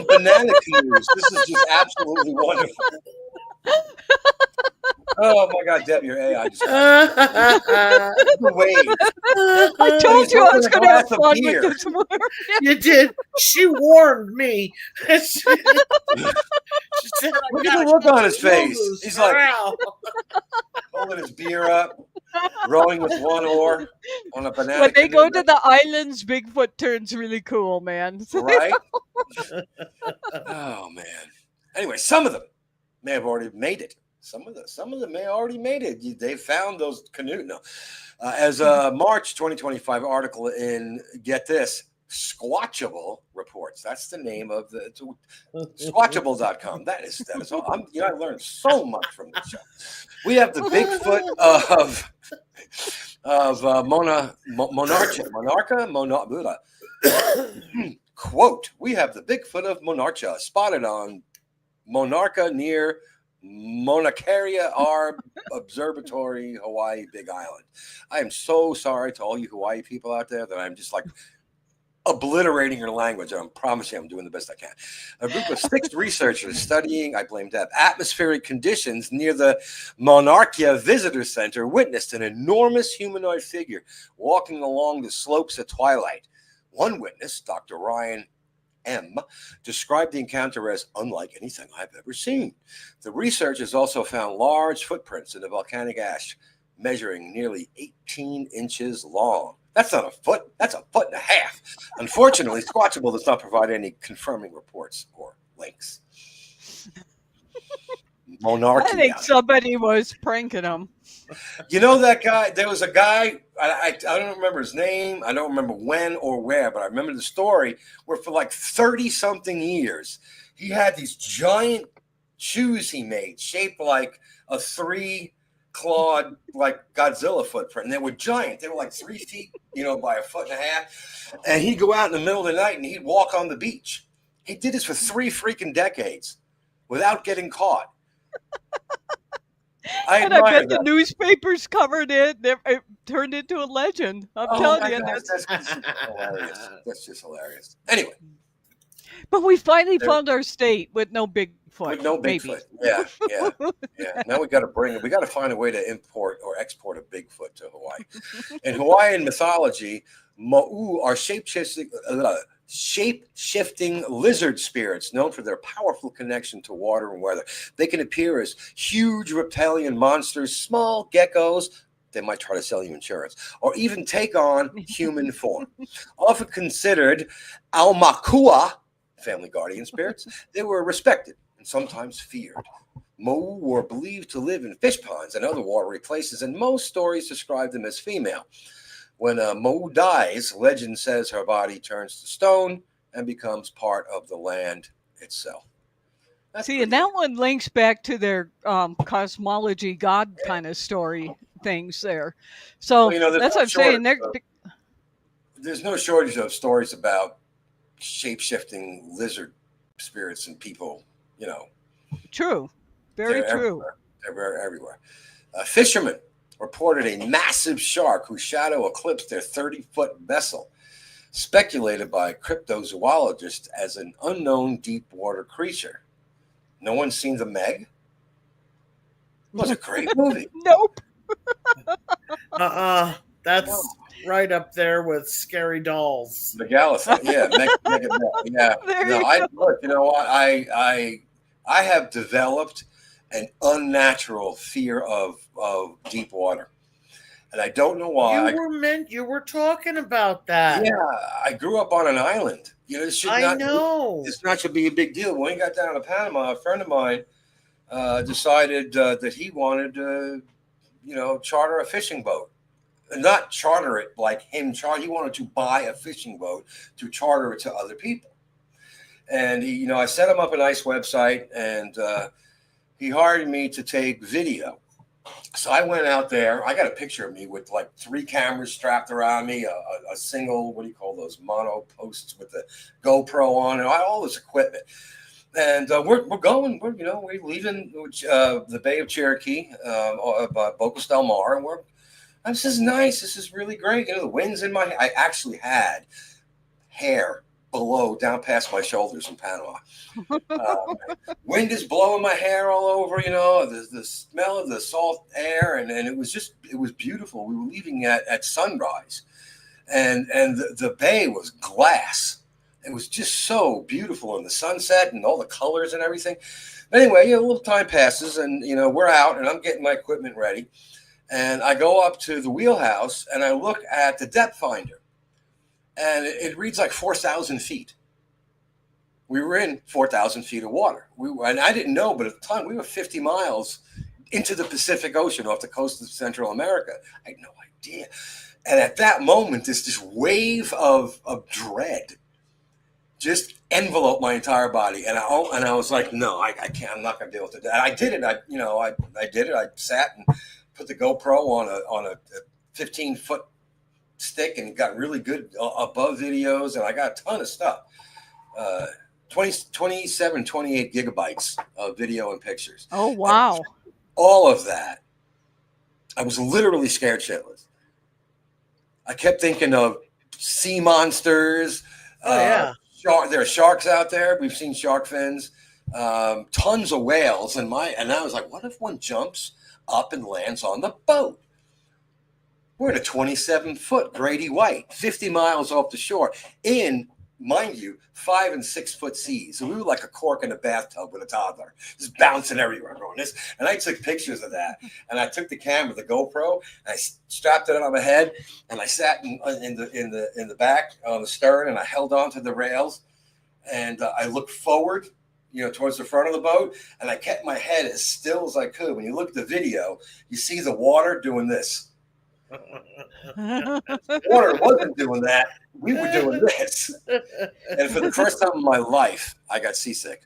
banana canoes. This is just absolutely wonderful. Oh my God, Deb, your AI just wave. I told you I was going to have fun with this word. You did. She warned me. She said, look at the look on his face. He's like holding his beer up, rowing with one oar on a banana. When they go to the islands, Bigfoot turns really cool, man. Right? Oh man. Anyway, some of them may have already made it. Some of them may have already made it. They found those canoes. No. As a March 2025 article in, get this, Squatchable reports. That's the name of the Squatchable.com. That is all. I learned so much from this show. We have the Bigfoot of Monarcha. Quote, we have the Bigfoot of Monarcha spotted on Monarcha near Monacaria Observatory, Hawaii, Big Island. I am so sorry to all you Hawaii people out there that I'm just like obliterating your language. I promise you I'm doing the best I can. A group of 6 researchers studying, I blame Deb, atmospheric conditions near the Monarchia Visitor Center witnessed an enormous humanoid figure walking along the slopes at twilight. One witness, Dr. Ryan M., described the encounter as unlike anything I've ever seen. The researchers also found large footprints in the volcanic ash, measuring nearly 18 inches long. That's not a foot, that's a foot and a half. Unfortunately, Squatchable does not provide any confirming reports or links. Monarchy. I think somebody was pranking him. You know that guy? There was a guy, I don't remember his name. I don't remember when or where, but I remember the story where for like 30-something years, he had these giant shoes he made shaped like a 3-clawed like Godzilla footprint, and they were giant. They were like 3 feet, by a foot and a half. And he'd go out in the middle of the night and he'd walk on the beach. He did this for 3 freaking decades without getting caught. I bet the newspapers covered it. It turned into a legend. I'm telling you. That's hilarious. That's just hilarious. Anyway. But we finally found our state with no Bigfoot. With no Bigfoot. Yeah. Now we got to find a way to import or export a Bigfoot to Hawaii. In Hawaiian mythology, Mo'u are shape-shifting lizard spirits known for their powerful connection to water and weather. They can appear as huge reptilian monsters, small geckos. They might try to sell you insurance, or even take on human form. Often considered aumakua, family guardian spirits, they were respected and sometimes feared. Mo'u were believed to live in fish ponds and other watery places, and most stories describe them as female. When a Mo'u dies, legend says her body turns to stone and becomes part of the land itself. And that one links back to their cosmology, God kind of story things there. So that's what I'm saying. There's no shortage of stories about shape-shifting lizard spirits and people, True. Very true. They're everywhere. Fishermen reported a massive shark whose shadow eclipsed their 30-foot vessel, speculated by cryptozoologists as an unknown deep water creature. No one's seen The Meg? It was a great movie. Nope. That's right up there with Scary Dolls. Megalithic, yeah. Yeah. I have developed an unnatural fear of deep water, and I don't know why. You were talking about that. Yeah, I grew up on an island. This should not be a big deal. When we got down to Panama, a friend of mine decided that he wanted to, charter a fishing boat. Not charter it like him charter. He wanted to buy a fishing boat to charter it to other people. And he, I set him up a nice website, and he hired me to take video. So I went out there. I got a picture of me with like 3 cameras strapped around me, a single, what do you call those, mono posts with the GoPro on, and all this equipment. And we're leaving the Bay of Cherokee, Bocas del Mar, and this is nice. This is really great. The wind's in my hair. I actually had hair below, down past my shoulders in Panama. Wind is blowing my hair all over, the smell of the salt air, and it was beautiful. We were leaving at sunrise, and the bay was glass. It was just so beautiful in the sunset and all the colors and everything. Anyway, a little time passes, and we're out, and I'm getting my equipment ready, and I go up to the wheelhouse and I look at the depth finder. And it reads like 4,000 feet. We were in 4,000 feet of water. And I didn't know, but at the time we were 50 miles into the Pacific Ocean off the coast of Central America. I had no idea. And at that moment, this wave of dread just enveloped my entire body. And I was like, no, I can't. I'm not going to deal with it. And I did it. I did it. I sat and put the GoPro on a 15-foot stick and got really good above videos, and I got a ton of stuff. 28 gigabytes of video and pictures. Oh, wow. And all of that. I was literally scared shitless. I kept thinking of sea monsters. There are sharks out there. We've seen shark fins. Tons of whales. And I was like, what if one jumps up and lands on the boat? We're at a 27-foot Grady White, 50 miles off the shore in, mind you, 5 and 6 foot seas. So we were like a cork in a bathtub with a toddler, just bouncing everywhere going this. And I took pictures of that. And I took the camera, the GoPro, and I strapped it on my head, and I sat in the back on the stern, and I held on to the rails, and I looked forward, towards the front of the boat, and I kept my head as still as I could. When you look at the video, you see the water doing this. Water wasn't doing that. We were doing this. And for the first time in my life, I got seasick.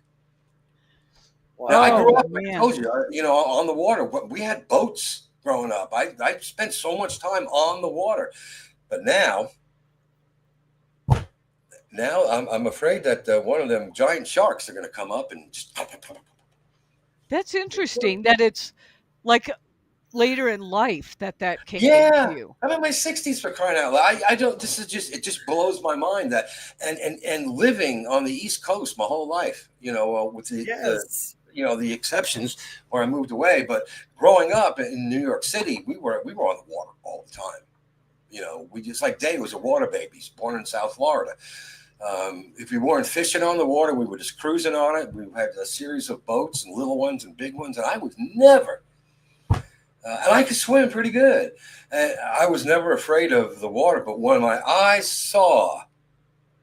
Now, I grew up, man. I told you, on the water. We had boats growing up. I spent so much time on the water. But now I'm afraid that one of them giant sharks are going to come up and just... That's interesting that it's like later in life that came into you. I'm in my 60s, for crying out loud. I don't. This is just, it just blows my mind that and living on the East Coast my whole life. With the exceptions where I moved away, but growing up in New York City, we were on the water all the time. We just, like Dave was a water baby, he's born in South Florida. If we weren't fishing on the water, we were just cruising on it. We had a series of boats, and little ones and big ones, and I was never. And I could swim pretty good. And I was never afraid of the water. But when my eyes saw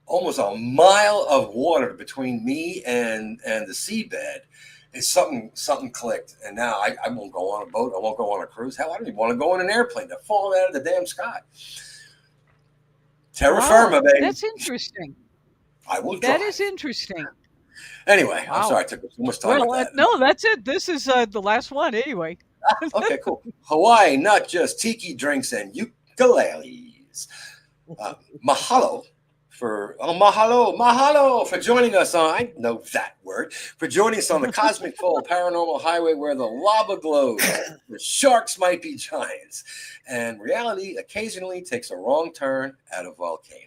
almost a mile of water between me and the seabed, something clicked. And now I won't go on a boat. I won't go on a cruise. Hell, I don't even want to go on an airplane. They're falling out of the damn sky. Terra firma, baby. That's interesting. I will try. That is interesting. Anyway, I'm sorry I took so much time with that. No, that's it. This is the last one anyway. Okay, cool. Hawaii, not just tiki drinks and ukuleles. Mahalo for joining us on, I know that word, for joining us on the Cosmic Fold Paranormal Highway, where the lava glows, the sharks might be giants, and reality occasionally takes a wrong turn at a volcano.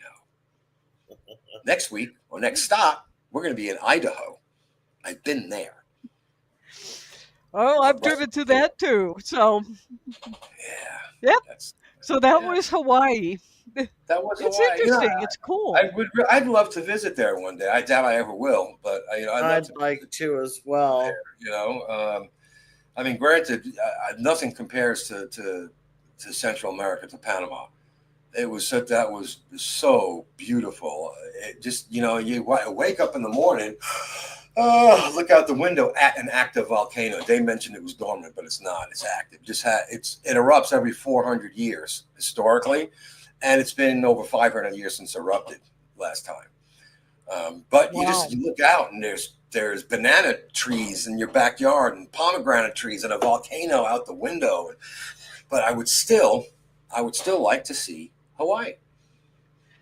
Next week, or next stop, we're going to be in Idaho. I've been there. Oh, I've driven to that too. So, yeah. So that was Hawaii. That was It's Hawaii. interesting. It's cool. I'd love to visit there one day. I doubt I ever will, but I'd like to as well. There, I mean, granted, nothing compares to Central America, to Panama. That was so beautiful. It just, you wake up in the morning. Oh, look out the window at an active volcano. They mentioned it was dormant, but it's not. It's active. It erupts every 400 years historically, and it's been over 500 years since it erupted last time. But you look out and there's banana trees in your backyard and pomegranate trees and a volcano out the window. But I would still like to see Hawaii.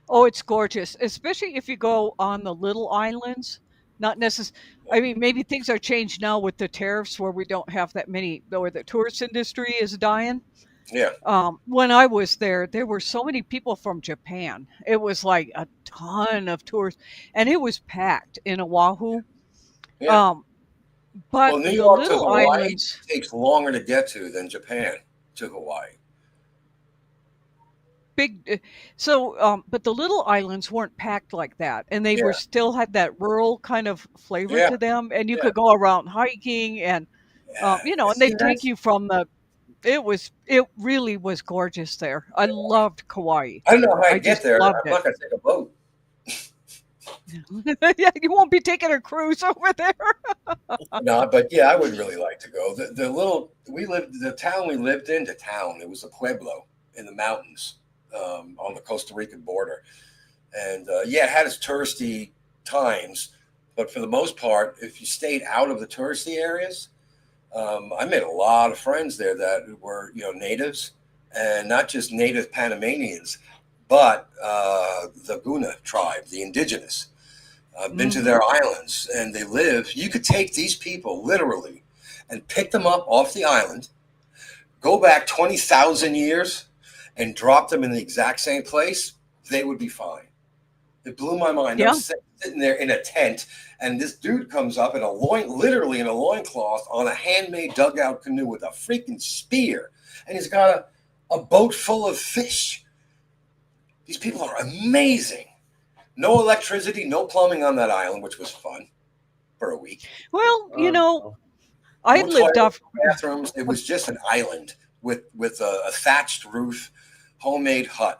Oh, it's gorgeous, especially if you go on the little islands. Not necessarily. I mean, maybe things are changed now with the tariffs, where we don't have that many, or the tourist industry is dying. Yeah. When I was there were so many people from Japan. It was like a ton of tourists, and it was packed in Oahu. Yeah. But New York little to Hawaii islands takes longer to get to than Japan to Hawaii. But the little islands weren't packed like that, and they were still had that rural kind of flavor to them, and you could go around hiking and and they take you from it really was gorgeous there. I loved Kauai. I don't know how I get there. I'm not gonna take a boat. Yeah, you won't be taking a cruise over there. No, but I would really like to go. The town we lived in, it was a pueblo in the mountains. On the Costa Rican border, and it had its touristy times, but for the most part, if you stayed out of the touristy areas, I made a lot of friends there that were natives, and not just native Panamanians, but the Guna tribe, the indigenous. I've been to their islands, and they live. You could take these people literally and pick them up off the island, go back 20,000 years. And drop them in the exact same place, they would be fine. It blew my mind. Yeah. I'm sitting there in a tent, and this dude comes up literally in a loincloth on a handmade dugout canoe with a freaking spear, and he's got a boat full of fish. These people are amazing. No electricity, no plumbing on that island, which was fun for a week. Well, I lived off bathrooms. It was just an island with a thatched roof, homemade hut.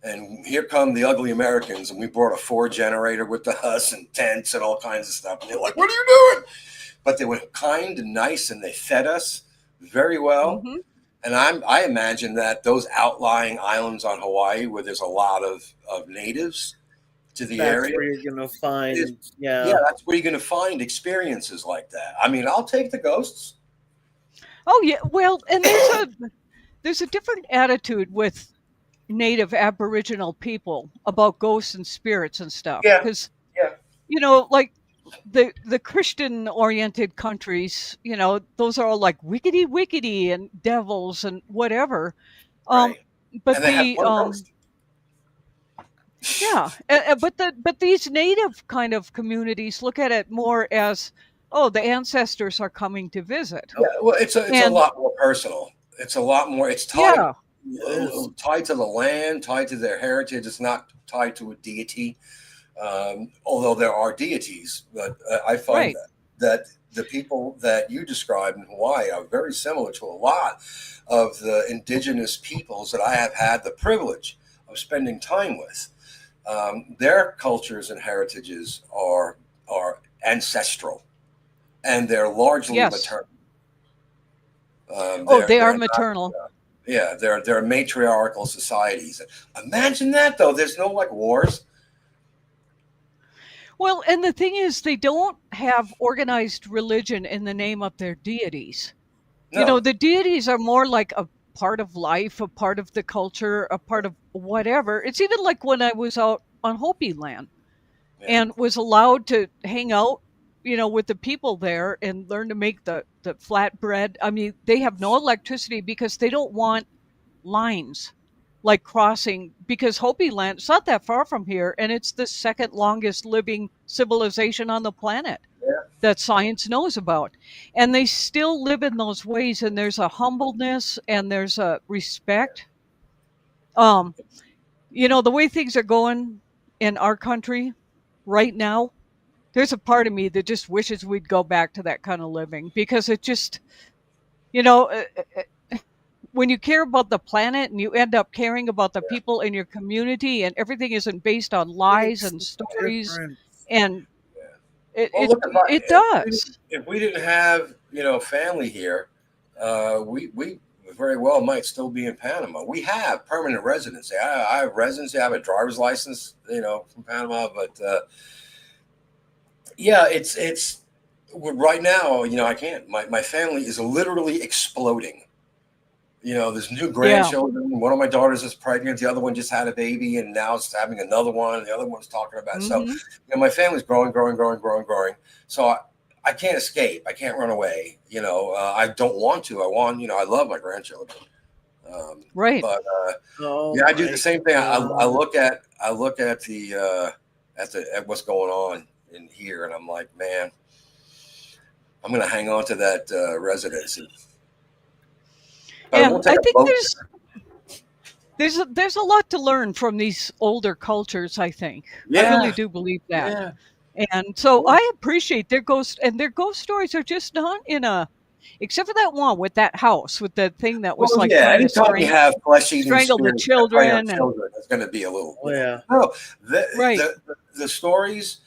And here come the ugly Americans, and we brought a 4 generator with us and tents and all kinds of stuff. And they're like, "What are you doing?" But they were kind and nice, and they fed us very well. Mm-hmm. And I imagine that those outlying islands on Hawaii, where there's a lot of natives, to the that's area. where you're going to find, Yeah, that's where you're going to find experiences like that. I mean, I'll take the ghosts. Oh yeah, well, and there's a different attitude with native Aboriginal people about ghosts and spirits and stuff, Yeah, because yeah. like the Christian oriented countries, those are all like wickety wickety and devils and whatever. Right. But And they had the one ghost. yeah, but these native kind of communities look at it more as, oh, the ancestors are coming to visit. Yeah, well, it's a lot more personal. It's a lot more. It's tied tied to the land, tied to their heritage. It's not tied to a deity. Although there are deities, but I find that the people that you described in Hawaii are very similar to a lot of the indigenous peoples that I have had the privilege of spending time with. Their cultures and heritages are ancestral, and they're largely maternal. They are maternal. They're matriarchal societies. Imagine that, though. There's no like wars. Well, and the thing is, they don't have organized religion in the name of their deities. No. The deities are more like a part of life, a part of the culture, a part of whatever. It's even like when I was out on Hopi land and was allowed to hang out, with the people there and learn to make the flatbread. I mean, they have no electricity because they don't want lines like crossing, because Hopi land, it's not that far from here, and it's the second longest living civilization on the planet that science knows about. And they still live in those ways, and there's a humbleness and there's a respect. The way things are going in our country right now, there's a part of me that just wishes we'd go back to that kind of living, because it just, when you care about the planet and you end up caring about the people in your community, and everything isn't based on lies and stories, and it does. If we didn't have family here, we very well might still be in Panama. We have permanent residency. I have residency. I have a driver's license, from Panama. But it's right now. I can't. My family is literally exploding. There's new grandchildren. Yeah. One of my daughters is pregnant. The other one just had a baby, and now it's having another one. The other one's talking about. Mm-hmm. So, my family's growing. So I can't escape. I can't run away. I don't want to. I love my grandchildren. Right. But I do the same thing. I look at the at what's going on in here, and I'm like, man, I'm going to hang on to that residency. And I think there's a lot to learn from these older cultures, I think. I really do believe that. Yeah. And so I appreciate their ghost, and their ghost stories are just not except for that one with that house, with the thing that was trying to strangle the children. It's going to be a little. The stories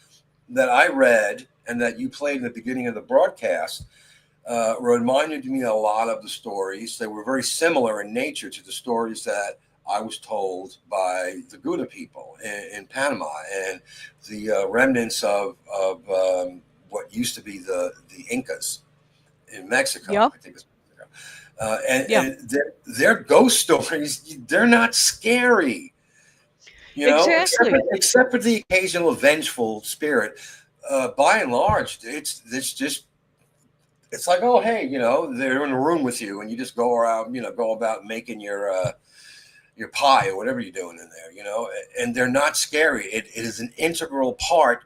that I read and that you played in the beginning of the broadcast reminded me a lot of the stories. They were very similar in nature to the stories that I was told by the Guna people in Panama and the remnants of what used to be the Incas in Mexico. Yep. I think it's Mexico. And their ghost stories, they're not scary. Exactly. Except for the occasional vengeful spirit. By and large, it's like, oh, hey, they're in a room with you, and you just go around, go about making your pie or whatever you're doing in there, and they're not scary. It is an integral part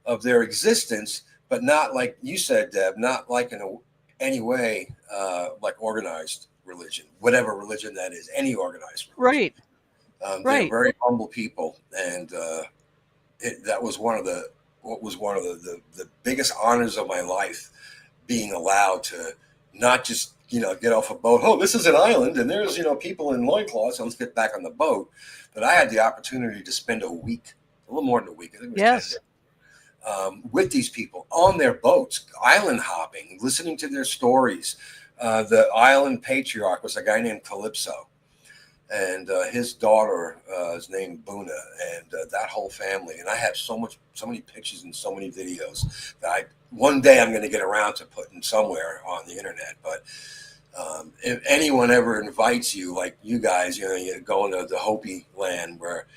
of their existence, but not like you said, Deb, not like in any way like organized religion, whatever religion that is, any organized religion. Right. They're very humble people, and that was one of the biggest honors of my life. Being allowed to not just, get off a boat. Oh, this is an island and there's, people in loincloths. So let's get back on the boat. But I had the opportunity to spend a week, a little more than a week. I think it was 10 days, with these people on their boats, island hopping, listening to their stories. The island patriarch was a guy named Calypso. and his daughter is named Buna, and that whole family. And I have so many pictures and so many videos that one day I'm going to get around to putting somewhere on the internet. But if anyone ever invites you, like you guys, you go into the Hopi land where,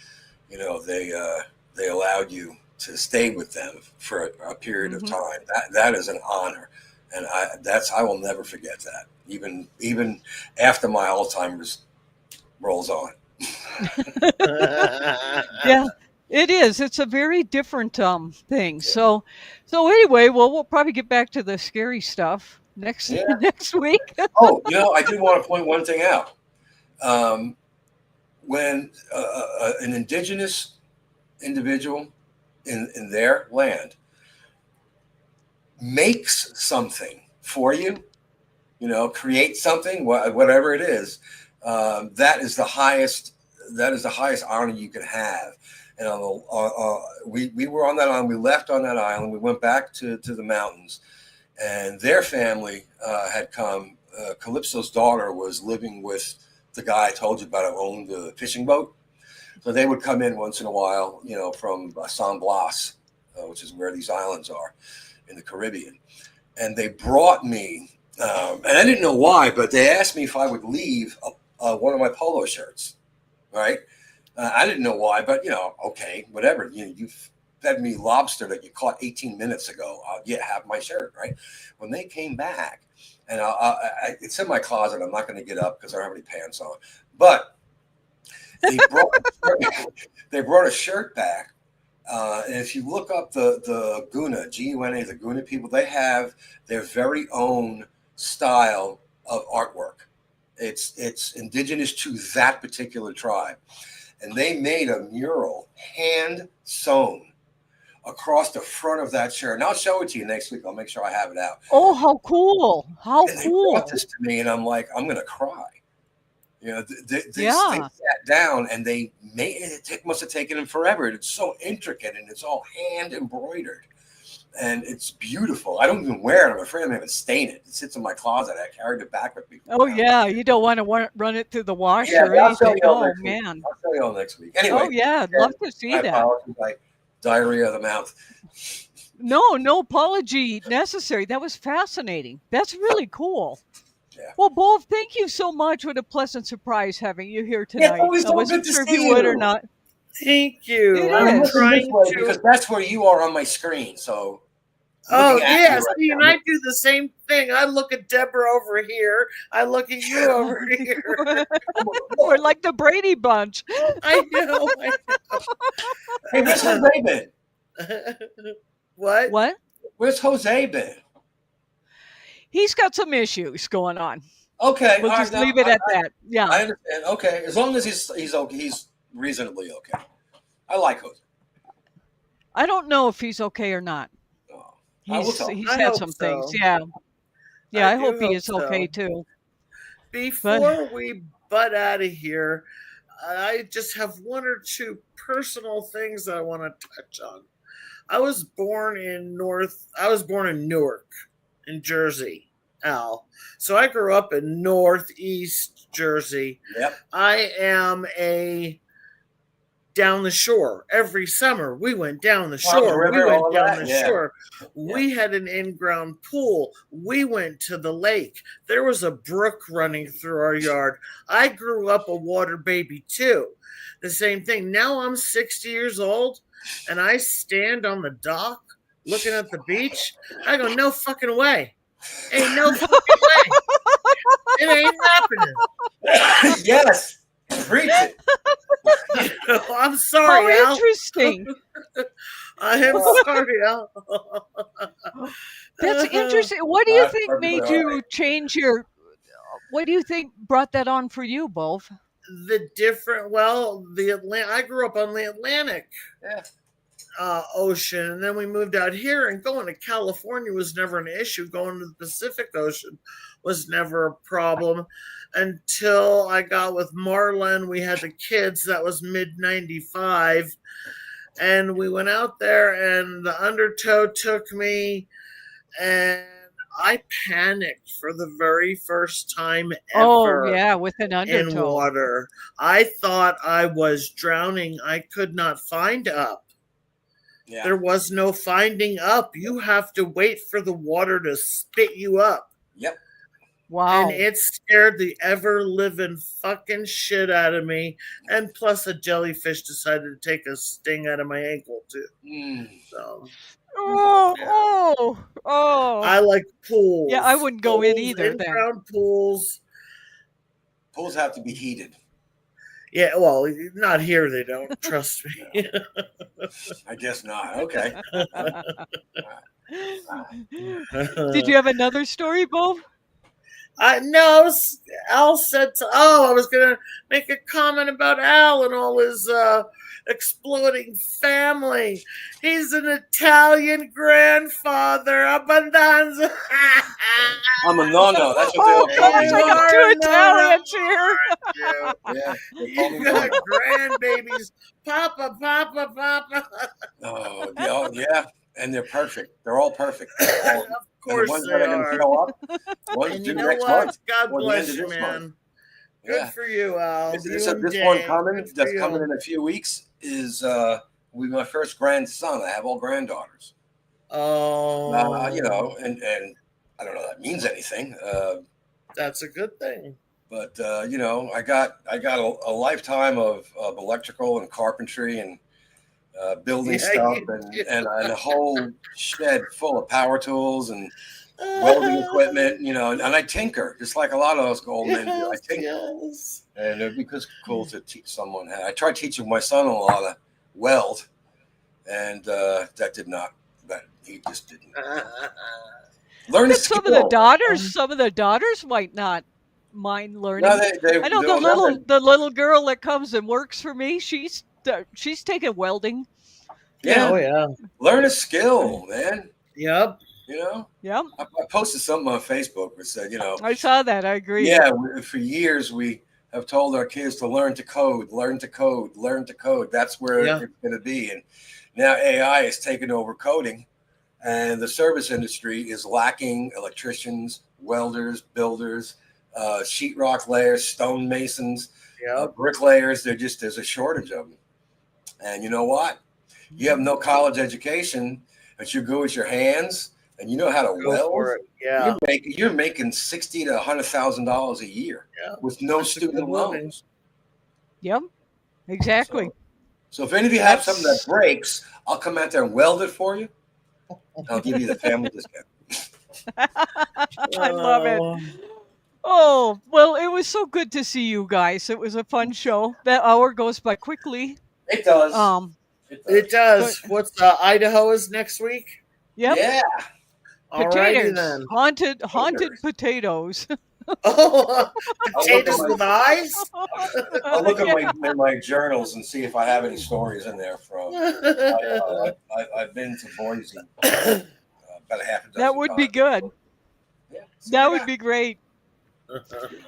they allowed you to stay with them for a period of time. That is an honor, and I will never forget that. Even after my Alzheimer's rolls on. Yeah, it is. It's a very different thing. So anyway, well, we'll probably get back to the scary stuff next week. Oh, I do want to point one thing out. When an indigenous individual in their land makes something for you, create something, whatever it is, that is the highest honor you can have. And we were on that island. We left on that island. We went back to the mountains, and their family had come. Calypso's daughter was living with the guy I told you about who owned the fishing boat. So they would come in once in a while, from San Blas, which is where these islands are in the Caribbean. And they brought me, and I didn't know why, but they asked me if I would leave one of my polo shirts, right? I didn't know why, but, okay, whatever. You fed me lobster that you caught 18 minutes ago. Have my shirt, right? When they came back, and it's in my closet. I'm not going to get up because I don't have any pants on. But they brought a shirt back. And if you look up the Guna, G-U-N-A, the Guna people, they have their very own style of artwork. It's indigenous to that particular tribe. And they made a mural, hand sewn, across the front of that shirt. And I'll show it to you next week. I'll make sure I have it out. Oh, how cool. They brought this to me, and I'm like, I'm going to cry. They sat down, and they made it. It must have taken them forever. It's so intricate, and it's all hand embroidered. And it's beautiful. I don't even wear it. I'm afraid I'm going to stain it. It sits in my closet. I carried it back with me. Oh, yeah. You don't want to run it through the washer or anything. Oh, man. I'll show you all next week. Anyway. Oh, yeah. I'd love to see that. Diarrhea of the mouth. No apology necessary. That was fascinating. That's really cool. Yeah. Well, Bo, thank you so much. What a pleasant surprise having you here tonight. I wasn't sure if you would or not. Thank you. I'm trying to, because that's where you are on my screen. So. Oh, yes. Right, and I do the same thing. I look at Deborah over here. I look at you over here. We're like the Brady Bunch. I know. Hey, where's Jose been? What? Where's Jose been? He's got some issues going on. Okay. We'll just leave it at that. Yeah. I understand. Okay. As long as he's okay, he's reasonably okay. I like Jose. I don't know if he's okay or not. He's had some things. Yeah. I hope he is okay too. Before we butt out of here, I just have one or two personal things that I want to touch on. I was born in Newark, in Jersey, Al. So I grew up in Northeast Jersey. Yep. I am down the shore. Every summer we went down the shore. We had an in-ground pool. We went to the lake. There was a brook running through our yard. I grew up a water baby too. The same thing. Now I'm 60 years old and I stand on the dock looking at the beach. I go, no fucking way. Ain't no fucking way. It ain't happening. Yes. Preach it. I'm sorry, How Al. interesting. I am sorry, Al. That's interesting. What do you think made you change what do you think brought that on for you, Bov? I grew up on the Atlantic Ocean, and then we moved out here, and going to California was never an issue. Going to the Pacific Ocean was never a problem. Until I got with Marlon, we had the kids. That was mid-95. And we went out there, and the undertow took me, and I panicked for the very first time ever. Oh, yeah, with an undertow. In water. I thought I was drowning. I could not find up. Yeah. There was no finding up. You have to wait for the water to spit you up. Yep. Wow. And it scared the ever-living fucking shit out of me. And plus a jellyfish decided to take a sting out of my ankle, too. So... Oh. I like pools. Yeah, I wouldn't go in either. In-ground pools. Pools have to be heated. Yeah, well, not here. They don't. Trust me. I guess not. Okay. Did you have another story, Bo? No, Al said. I was gonna make a comment about Al and all his exploding family. He's an Italian grandfather. Abbondanza. I'm a no-no. That's what they gosh, I got two Italians here. Yeah. You got grandbabies. Papa. Oh, yeah. And they're perfect. They're all perfect. Of course and the ones they that are. Going to show up, And you know what? God bless you, man. Good for you, Al. This one coming in a few weeks is will be my first grandson. I have all granddaughters. Oh. And I don't know if that means anything. That's a good thing. But I got a lifetime of electrical and carpentry and building stuff and a whole shed full of power tools and welding equipment, and I tinker just like a lot of those old men do. I tinker, and it'd be cool to teach someone how. I tried teaching my son-in-law to weld, and that did not. That he just didn't learn. Some of the daughters might not mind learning. No, I know the little girl that comes and works for me. She's taken welding. Yeah. Oh yeah. Learn a skill, man. Yep. Yep. I posted something on Facebook that said, I saw that. I agree. Yeah, for years we have told our kids to learn to code. That's where it's going to be. And now AI is taking over coding, and the service industry is lacking electricians, welders, builders, sheetrock layers, stone masons, bricklayers. There's a shortage of them. And you know what? You have no college education, but you're good with your hands. And you know how to weld. Yeah, you're making $60,000 to $100,000 a year with no student loans. Yep, exactly. So if any of you have something that breaks, I'll come out there and weld it for you. I'll give you the family discount. I love it. Oh, well, it was so good to see you guys. It was a fun show. That hour goes by quickly. It does. It does. What's Idaho is next week? Yep. Yeah. Potatoes. Then. Haunted potatoes. Potatoes with eyes? I'll look at my journals and see if I have any stories in there from. I've been to Boise about a half a dozen That would be good. Yeah, that would be great.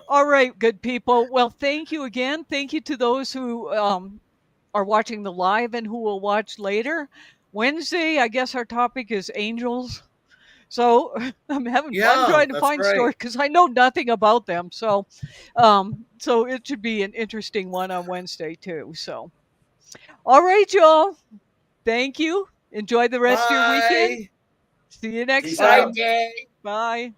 All right, good people. Well, thank you again. Thank you to those who are watching the live and who will watch later. Wednesday, I guess our topic is angels. So I'm having fun trying to find stories because I know nothing about them. So it should be an interesting one on Wednesday too. So, all right, y'all. Thank you. Enjoy the rest of your weekend. See you next time. Bye.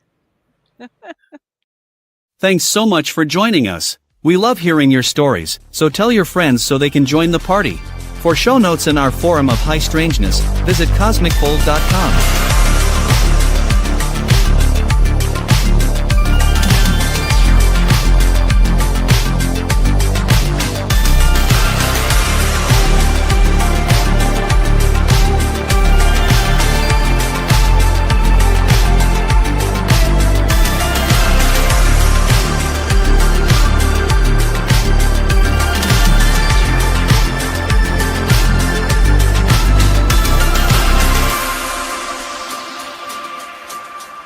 Thanks so much for joining us. We love hearing your stories, so tell your friends so they can join the party. For show notes and our forum of high strangeness, visit cosmicfold.com.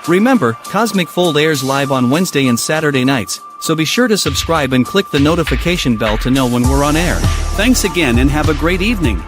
Remember, Cosmic Fold airs live on Wednesday and Saturday nights, so be sure to subscribe and click the notification bell to know when we're on air. Thanks again and have a great evening.